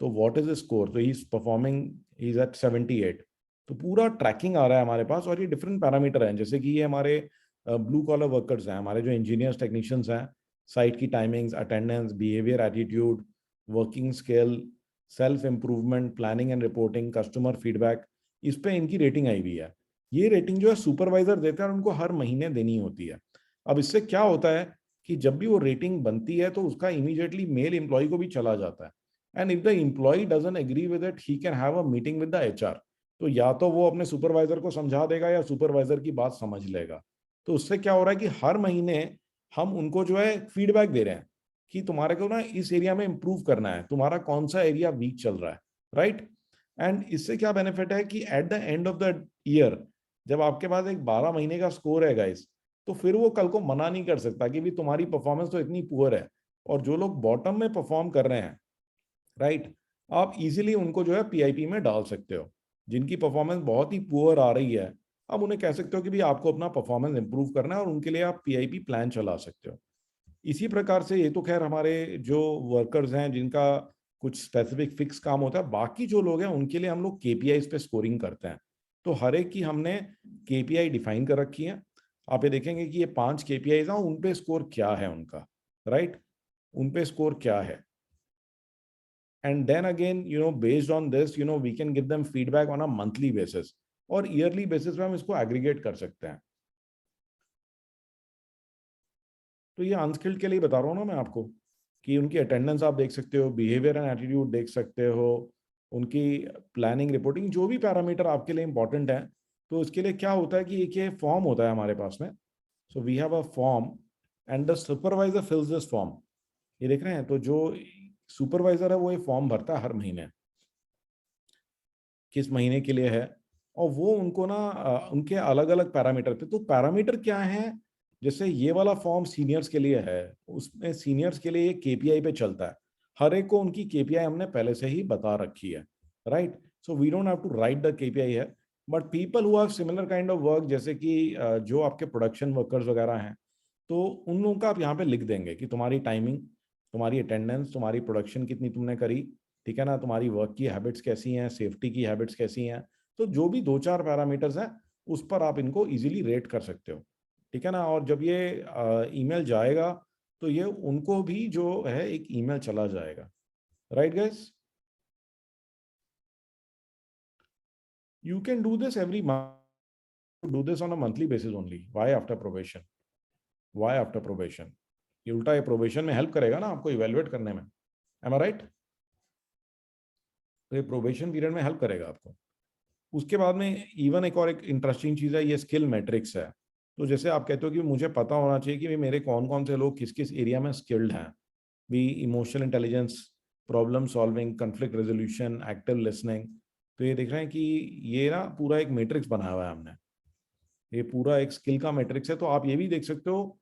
तो व्हाट इज स्कोर, तो he is performing, he is at 78। तो पूरा ट्रैकिंग आ रहा है हमारे पास। और ये डिफरेंट पैरामीटर हैं, जैसे कि ये हमारे ब्लू कॉलर वर्कर्स हैं, हमारे जो इंजीनियर्स टेक्नीशियंस हैं, साइट की timings, attendance, behaviour, attitude, working scale, self improvement, planning and reporting, customer feedback, इस पे इनकी रेटिंग आई हुई है। ये रेटिंग जो है सुपरवाइजर देता है और उनको हर महीने देनी होती है। अब इससे क्या होता है कि जब भी वो रेटिंग बनती है तो उसका इमीडिएटली मेल एम्प्लॉय को भी चला जाता है। And if the employee doesn't agree with it, he can have a meeting with the HR. तो या तो वो अपने सुपरवाइजर को समझा देगा या सुपरवाइजर की बात समझ लेगा। तो उससे क्या हो रहा है कि हर महीने हम उनको जो है फीडबैक दे रहे हैं कि तुम्हारे को ना इस एरिया में इंप्रूव करना है, तुम्हारा कौन सा एरिया वीक चल रहा है, राइट। एंड इससे क्या बेनिफिट है कि at the end of the year, जब आपके पास एक 12 महीने का स्कोर है गाइस, तो फिर वो कल को मना नहीं कर सकता कि भी तुम्हारी परफॉर्मेंस तो इतनी पुअर है। और जो लोग बॉटम में परफॉर्म कर रहे हैं, राइट, आप इजीली उनको जो है पीआईपी में डाल सकते हो। जिनकी परफॉर्मेंस बहुत ही पुअर आ रही है, अब उन्हें कह सकते हो कि भी आपको अपना परफॉर्मेंस इंप्रूव करना है, और उनके लिए आप पीआईपी प्लान चला सकते हो। इसी प्रकार से ये तो खैर हमारे जो वर्कर्स हैं जिनका कुछ स्पेसिफिक फिक्स काम होता है, बाकी जो लोग हैं उनके लिए हम लोग केपीआईज पे स्कोरिंग करते हैं। तो हर एक की हमने केपीआई डिफाइन कर रखी है। आप ये देखेंगे कि ये 5 केपीआईज हैं, उन पे स्कोर क्या है उनका, राइट, उन पे स्कोर क्या है। And then again, based on this, we can give them feedback on a monthly basis, और ईयरली बेसिस पे हम इसको एग्रीगेट कर सकते हैं। तो ये अनस्किल्ड के लिए बता रहा हूँ ना मैं आपको कि उनकी अटेंडेंस आप देख सकते हो, बिहेवियर एंड एटीट्यूड देख सकते हो, उनकी प्लानिंग, रिपोर्टिंग, जो भी पैरामीटर आपके लिए इंपॉर्टेंट है। तो इसके लिए क्या होता है कि एक ये फॉर्म होता है हमारे पास में। So we have a form and the supervisor fills this form. ये देख रहे हैं, तो जो सुपरवाइजर है वो ये फॉर्म भरता है हर महीने, किस महीने के लिए है, और वो उनको ना उनके अलग अलग पैरामीटर थे। तो पैरामीटर क्या है, जैसे ये वाला फॉर्म सीनियर्स के लिए है, उसमें सीनियर्स के लिए केपीआई पे चलता है। हर एक को उनकी केपीआई हमने पहले से ही बता रखी है, right. So we don't have to write the KPI है, but people who have similar kind of work, जैसे कि जो आपके प्रोडक्शन वर्कर्स वगैरह हैं, तो उन लोगों का आप यहाँ पे लिख देंगे कि तुम्हारी टाइमिंग, तुम्हारी अटेंडेंस, तुम्हारी प्रोडक्शन कितनी तुमने करी, ठीक है ना, तुम्हारी वर्क की हैबिट्स कैसी हैं, सेफ्टी की हैबिट्स कैसी हैं। तो जो भी 2-4 पैरामीटर्स हैं उस पर आप इनको इजीली रेट कर सकते हो, ठीक है ना। और जब ये ईमेल जाएगा तो ये उनको भी जो है एक ईमेल चला जाएगा, right guys. You can do this every month, do this on a monthly basis only. Why after probation, why after probation, ये उल्टा ये प्रोबेशन में हेल्प करेगा ना आपको इवेलुएट करने में, एम आई राइट। तो ये प्रोबेशन पीरियड में हेल्प करेगा आपको। उसके बाद में इवन एक और एक इंटरेस्टिंग चीज है, ये स्किल मैट्रिक्स है। तो जैसे आप कहते हो कि मुझे पता होना चाहिए कि मेरे कौन कौन से लोग किस किस एरिया में स्किल्ड हैं, भी emotional intelligence, problem solving, conflict resolution, active listening. तो ये देख रहे हैं कि ये ना पूरा एक मैट्रिक्स बनाया हुआ है हमने, ये पूरा एक स्किल का मैट्रिक्स है। तो आप ये भी देख सकते हो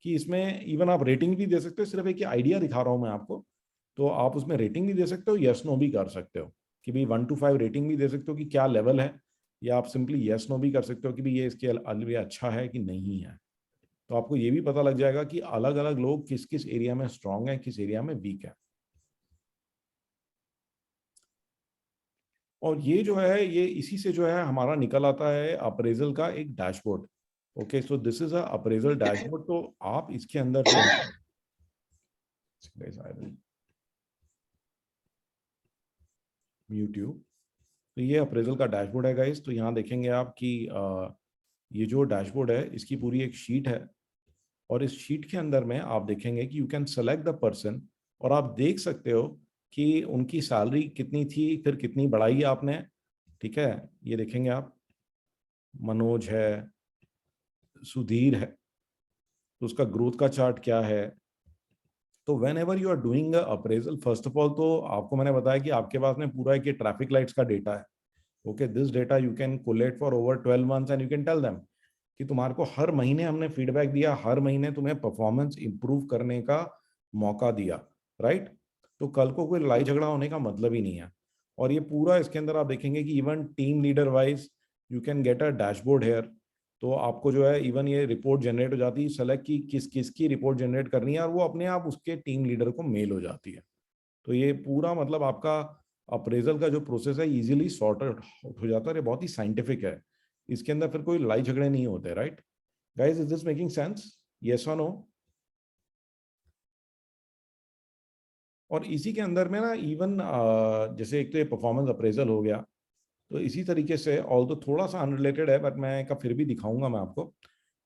कि इसमें इवन आप रेटिंग भी दे सकते हो, सिर्फ एक आइडिया दिखा रहा हूँ मैं आपको। तो आप उसमें रेटिंग भी दे सकते हो, यस नो भी कर सकते हो कि भाई 1 to 5 रेटिंग भी दे सकते हो कि क्या लेवल है, या आप सिंपली यस नो भी कर सकते हो कि भाई ये इसके लिए अच्छा है कि नहीं है। तो आपको ये भी पता लग जाएगा कि अलग अलग लोग किस किस एरिया में स्ट्रांग है, किस एरिया में वीक है। और ये जो है, ये इसी से जो है हमारा निकल आता है अप्रेजल का एक dashboard. Okay, so this is a appraisal dashboard. तो आप इसके अंदर जो यूट्यूब, तो ये अप्रेजल का डैशबोर्ड है गाइस। तो यहाँ देखेंगे आप कि ये जो डैशबोर्ड है इसकी पूरी एक शीट है, और इस शीट के अंदर में आप देखेंगे कि you can select the person, और आप देख सकते हो कि उनकी सैलरी कितनी थी, फिर कितनी बढ़ाई आपने। ठीक है, ये देखेंगे आप, मनोज है, सुधीर है, तो उसका ग्रोथ का चार्ट क्या है। तो whenever you are doing appraisal, first of all तो आपको मैंने बताया कि आपके पास में पूरा एक ट्रैफिक लाइट्स का डेटा है। Okay, this data you can collect for over 12 months and you can tell them कि तुम्हारे को हर महीने हमने फीडबैक दिया, हर महीने तुम्हें परफॉर्मेंस इंप्रूव करने का मौका दिया, राइट। तो कल को कोई लड़ाई झगड़ा होने का मतलब ही नहीं है। और ये पूरा इसके अंदर आप देखेंगे कि even team leader wise you can get a dashboard here. तो आपको जो है इवन ये रिपोर्ट जनरेट हो जाती है, सेलेक्ट की किस किस की रिपोर्ट जनरेट करनी है, और वो अपने आप उसके टीम लीडर को मेल हो जाती है। तो ये पूरा मतलब आपका अप्रेजल का जो प्रोसेस है इजीली सॉर्ट आउट हो जाता है, और ये बहुत ही साइंटिफिक है। इसके अंदर फिर कोई लड़ाई झगड़े नहीं होते, right guys? Is this making sense? Yes और नो? और इसी के अंदर में ना इवन जैसे एक तो ये परफॉर्मेंस अप्रेजल हो गया, तो इसी तरीके से ऑल तो थोड़ा सा अनरिलेटेड है, बट मैं का फिर भी दिखाऊंगा मैं आपको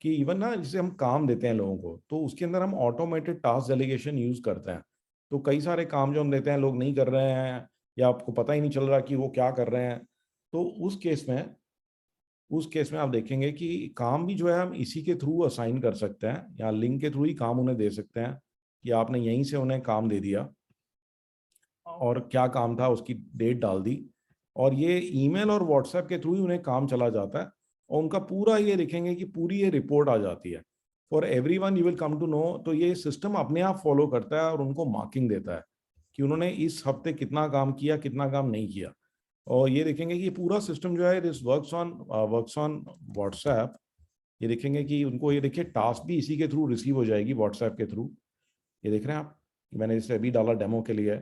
कि इवन ना जैसे हम काम देते हैं लोगों को, तो उसके अंदर हम ऑटोमेटेड टास्क डेलीगेशन यूज करते हैं। तो कई सारे काम जो हम देते हैं लोग नहीं कर रहे हैं, या आपको पता ही नहीं चल रहा कि वो क्या कर रहे हैं। तो उस केस में आप देखेंगे कि काम भी जो है हम इसी के थ्रू असाइन कर सकते हैं, या लिंक के थ्रू ही काम उन्हें दे सकते हैं कि आपने यहीं से उन्हें काम दे दिया, और क्या काम था उसकी डेट डाल दी, और ये ईमेल और व्हाट्सएप के थ्रू ही उन्हें काम चला जाता है। और उनका पूरा ये देखेंगे कि पूरी ये रिपोर्ट आ जाती है for everyone, you will come to know. तो ये सिस्टम अपने आप फॉलो करता है और उनको मार्किंग देता है कि उन्होंने इस हफ्ते कितना काम किया, कितना काम नहीं किया। और ये देखेंगे कि पूरा सिस्टम जो है दिस वर्क्स ऑन व्हाट्सएप। ये देखेंगे कि उनको, ये देखिए टास्क भी इसी के थ्रू रिसीव हो जाएगी, व्हाट्सएप के थ्रू। ये देख रहे हैं आप, मैंने इसे अभी डाला डेमो के लिए।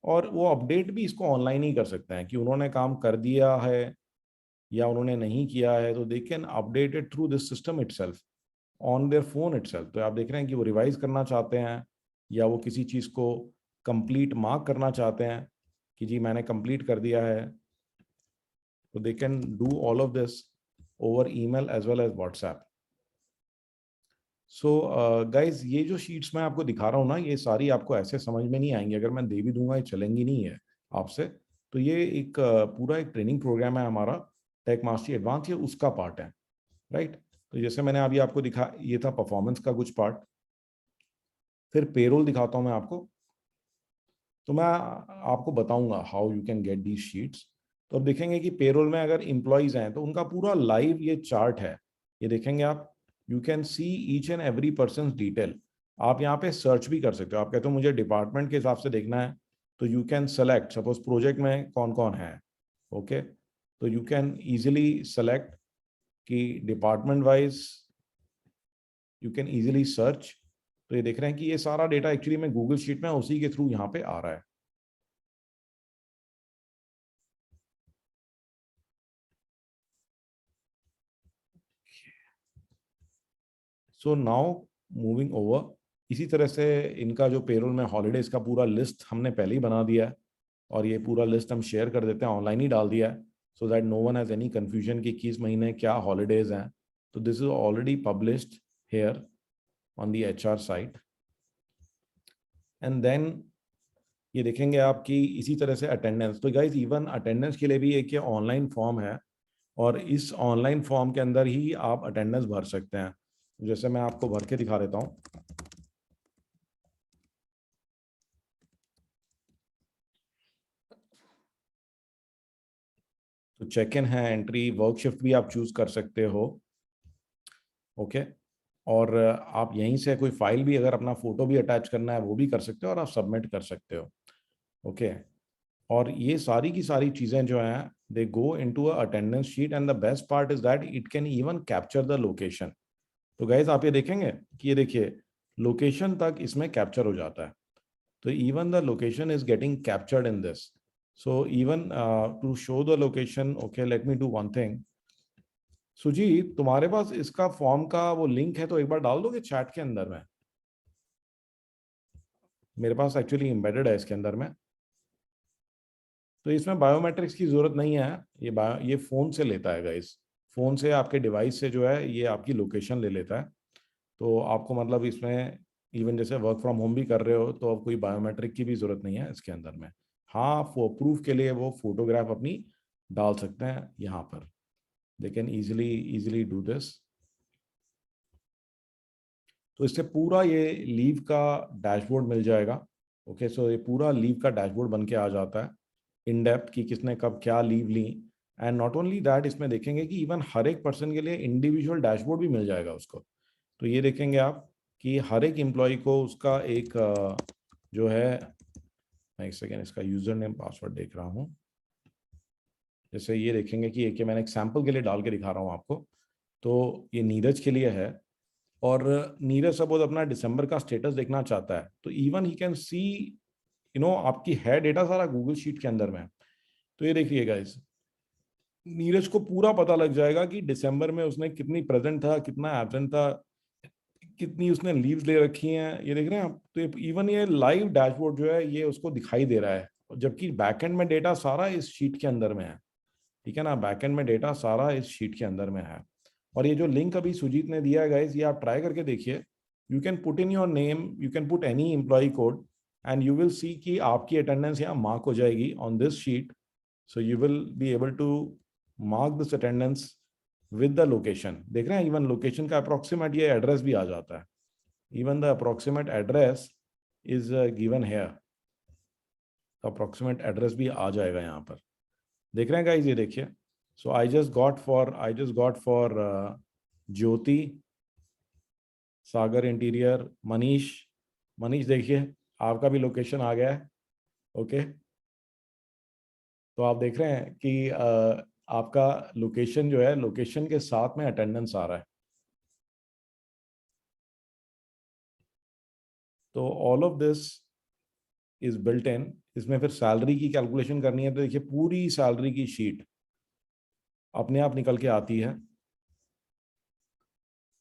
और वो अपडेट भी इसको ऑनलाइन ही कर सकते हैं कि उन्होंने काम कर दिया है या उन्होंने नहीं किया है। तो they can update it through this system itself on their phone itself. तो आप देख रहे हैं कि वो रिवाइज करना चाहते हैं, या वो किसी चीज़ को कंप्लीट मार्क करना चाहते हैं कि जी मैंने कंप्लीट कर दिया है, तो they can do all of this over email as well as WhatsApp. So guys, ये जो शीट्स मैं आपको दिखा रहा हूँ ना, ये सारी आपको ऐसे समझ में नहीं आएंगी, अगर मैं दे भी दूंगा ये चलेंगी नहीं है आपसे। तो ये एक पूरा एक ट्रेनिंग प्रोग्राम है हमारा, टेक मास्टरी एडवांस, ये उसका पार्ट है, राइट। तो जैसे मैंने अभी आपको दिखा, ये था परफॉर्मेंस का कुछ पार्ट। फिर पेरोल दिखाता हूँ मैं आपको। तो मैं आपको बताऊंगा how you can get these sheets. तो अब देखेंगे कि पेरोल में अगर एम्प्लॉयज हैं तो उनका पूरा लाइव ये चार्ट है। ये देखेंगे आप, you can see each and every person detail. आप यहाँ पे सर्च भी कर सकते हो। आप कहते हो मुझे डिपार्टमेंट के हिसाब से देखना है, तो you can select, suppose project में कौन कौन है। ओके, तो यू कैन इजिली सेलेक्ट कि department wise you can easily search. तो ये देख रहे हैं कि ये सारा डेटा एक्चुअली में गूगल शीट में उसी के थ्रू यहाँ पे आ रहा है। सो नाउ मूविंग ओवर, इसी तरह से इनका जो पेरोल में हॉलीडेज का पूरा लिस्ट हमने पहले ही बना दिया है, और ये पूरा लिस्ट हम शेयर कर देते हैं, ऑनलाइन ही डाल दिया है, so that no one has any confusion कि किस महीने क्या हॉलीडेज हैं। तो this is already published here on the HR site. And then ये देखेंगे आप कि इसी तरह से अटेंडेंस। तो गाइज इवन अटेंडेंस के लिए भी एक ये ऑनलाइन फॉर्म है, और इस ऑनलाइन फॉर्म के अंदर ही आप अटेंडेंस भर सकते हैं। जैसे मैं आपको भर के दिखा देता हूँ। तो चेक इन है, एंट्री, वर्क शिफ्ट भी आप चूज कर सकते हो। ओके, और आप यहीं से कोई फाइल भी, अगर अपना फोटो भी अटैच करना है वो भी कर सकते हो और आप सबमिट कर सकते हो। ओके, और ये सारी की सारी चीजें जो हैं they go into a attendance sheet and the best part is that it can even capture the location. तो गाइज आप ये देखेंगे कि ये देखिए लोकेशन तक इसमें कैप्चर हो जाता है। तो even the location is getting captured in this. So even to show the location, okay, let me do one thing. सुजी, तुम्हारे पास इसका फॉर्म का वो लिंक है तो एक बार डाल दोगे चैट के अंदर में? मेरे पास एक्चुअली एम्बेडेड है इसके अंदर में। तो इसमें बायोमेट्रिक्स की जरूरत नहीं है, ये फोन से लेता है गाइस। फोन से आपके डिवाइस से जो है ये आपकी लोकेशन ले लेता है। तो आपको मतलब इसमें इवन जैसे वर्क फ्रॉम होम भी कर रहे हो तो अब कोई बायोमेट्रिक की भी जरूरत नहीं है इसके अंदर में। हाँ, प्रूफ के लिए वो फोटोग्राफ अपनी डाल सकते हैं यहाँ पर। They can easily do this. तो इससे पूरा ये लीव का डैशबोर्ड मिल जाएगा। ओके, सो ये पूरा लीव का डैशबोर्ड बन के आ जाता है, इन डेप्थ की किसने कब क्या लीव ली। एंड नॉट ओनली दैट, इसमें देखेंगे कि इवन हर एक पर्सन के लिए इंडिविजुअल डैशबोर्ड भी मिल जाएगा उसको। तो ये देखेंगे आप कि हर एक एम्प्लॉय को उसका एक जो है, मैं एक सेकेंड इसका यूजर नेम पासवर्ड देख रहा हूँ। जैसे ये देखेंगे कि एक मैंने एक सैंपल के लिए डाल के दिखा रहा हूँ आपको। तो ये नीरज के लिए है और नीरज सपोज अपना दिसंबर का स्टेटस देखना चाहता है तो इवन ही कैन सी आपकी है डेटा सारा गूगल शीट के अंदर में। तो ये देखिए गाइस, नीरज को पूरा पता लग जाएगा कि दिसंबर में उसने कितनी प्रेजेंट था, कितना एब्सेंट था, कितनी उसने लीव्स ले रखी हैं। ये देख रहे हैं आप। तो इवन ये लाइव डैशबोर्ड जो है ये उसको दिखाई दे रहा है, जबकि बैकएंड में डेटा सारा इस शीट के अंदर में है। ठीक है ना, बैकएंड में डेटा सारा इस शीट के अंदर में है। और ये जो लिंक अभी सुजीत ने दिया है गाइस, ये आप ट्राई करके देखिए। You can put in your name, you can put any employee code and you will see कि आपकी अटेंडेंस यहाँ मार्क हो जाएगी on this sheet. So you will be able to mark this attendance with the location. देख रहे हैं, even location का approximate ये एड्रेस भी आ जाता है। Even the approximate address is given here. Approximate address भी आ जाएगा यहाँ पर। देख रहे हैं गाइस, ये देखिए। So I just got for Jyoti, Sagar interior, Manish देखिए आपका भी लोकेशन आ गया है। ओके, तो आप देख रहे हैं कि आपका लोकेशन जो है, लोकेशन के साथ में अटेंडेंस आ रहा है। तो all of this is built in. इसमें फिर सैलरी की कैलकुलेशन करनी है तो देखिए पूरी सैलरी की शीट अपने आप निकल के आती है।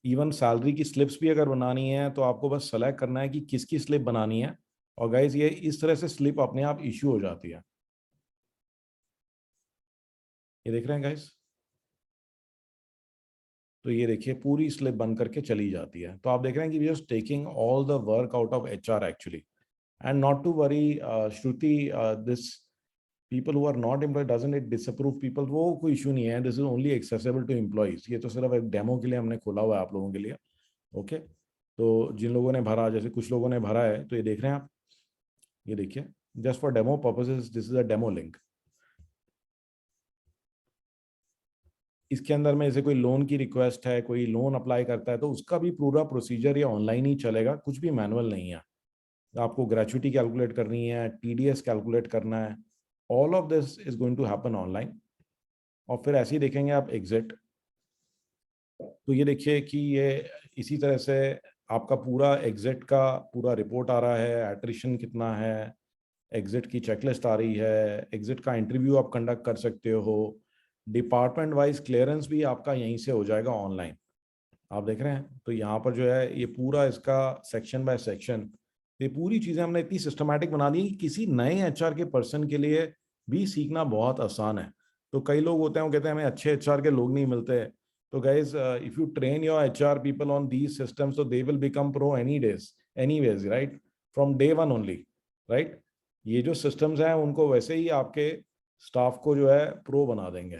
इवन सैलरी की स्लिप्स भी अगर बनानी है तो आपको बस सेलेक्ट करना है कि किसकी स्लिप बनानी है और गाइस ये इस तरह से स्लिप अपने आप इश्यू हो जाती है। ये देख रहे हैं गाइस, तो ये देखिए पूरी स्लिप बन करके चली जाती है। तो आप देख रहे हैं कि we are taking all the work out of HR actually. And not to worry Shruti, this people who are not employed doesn't it disapprove people, वो कोई इशू नहीं है। This is only accessible to employees. ये तो सिर्फ एक demo के लिए हमने खोला हुआ है आप लोगों के लिए। ओके, तो जिन लोगों ने भरा, जैसे कुछ लोगों ने भरा है तो ये देख रहे हैं आप, ये देखिए just for demo purposes this is a demo link. इसके अंदर में जैसे कोई लोन की रिक्वेस्ट है, कोई लोन अप्लाई करता है तो उसका भी पूरा प्रोसीजर ये ऑनलाइन ही चलेगा, कुछ भी मैनुअल नहीं है। आपको ग्रेचुइटी कैलकुलेट करनी है, टीडीएस कैलकुलेट करना है, all of this is going to happen online. और फिर ऐसे ही देखेंगे आप एग्जिट, तो ये देखिए कि ये इसी तरह से आपका पूरा एग्जिट का पूरा रिपोर्ट आ रहा है, एट्रिशन कितना है, एग्जिट की चेकलिस्ट आ रही है, एग्जिट का इंटरव्यू आप कंडक्ट कर सकते हो, डिपार्टमेंट वाइज क्लियरेंस भी आपका यहीं से हो जाएगा ऑनलाइन। आप देख रहे हैं, तो यहाँ पर जो है ये पूरा इसका सेक्शन बाय सेक्शन, ये पूरी चीज़ें हमने इतनी सिस्टमैटिक बना दी कि किसी नए एचआर के पर्सन के लिए भी सीखना बहुत आसान है। तो कई लोग होते हैं वो कहते हैं हमें अच्छे एचआर के लोग नहीं मिलते। तो guys, if you train your HR people on these systems तो they will become pro anyways, right, from day one only, right. ये जो सिस्टम्स हैं उनको वैसे ही आपके स्टाफ को जो है प्रो बना देंगे।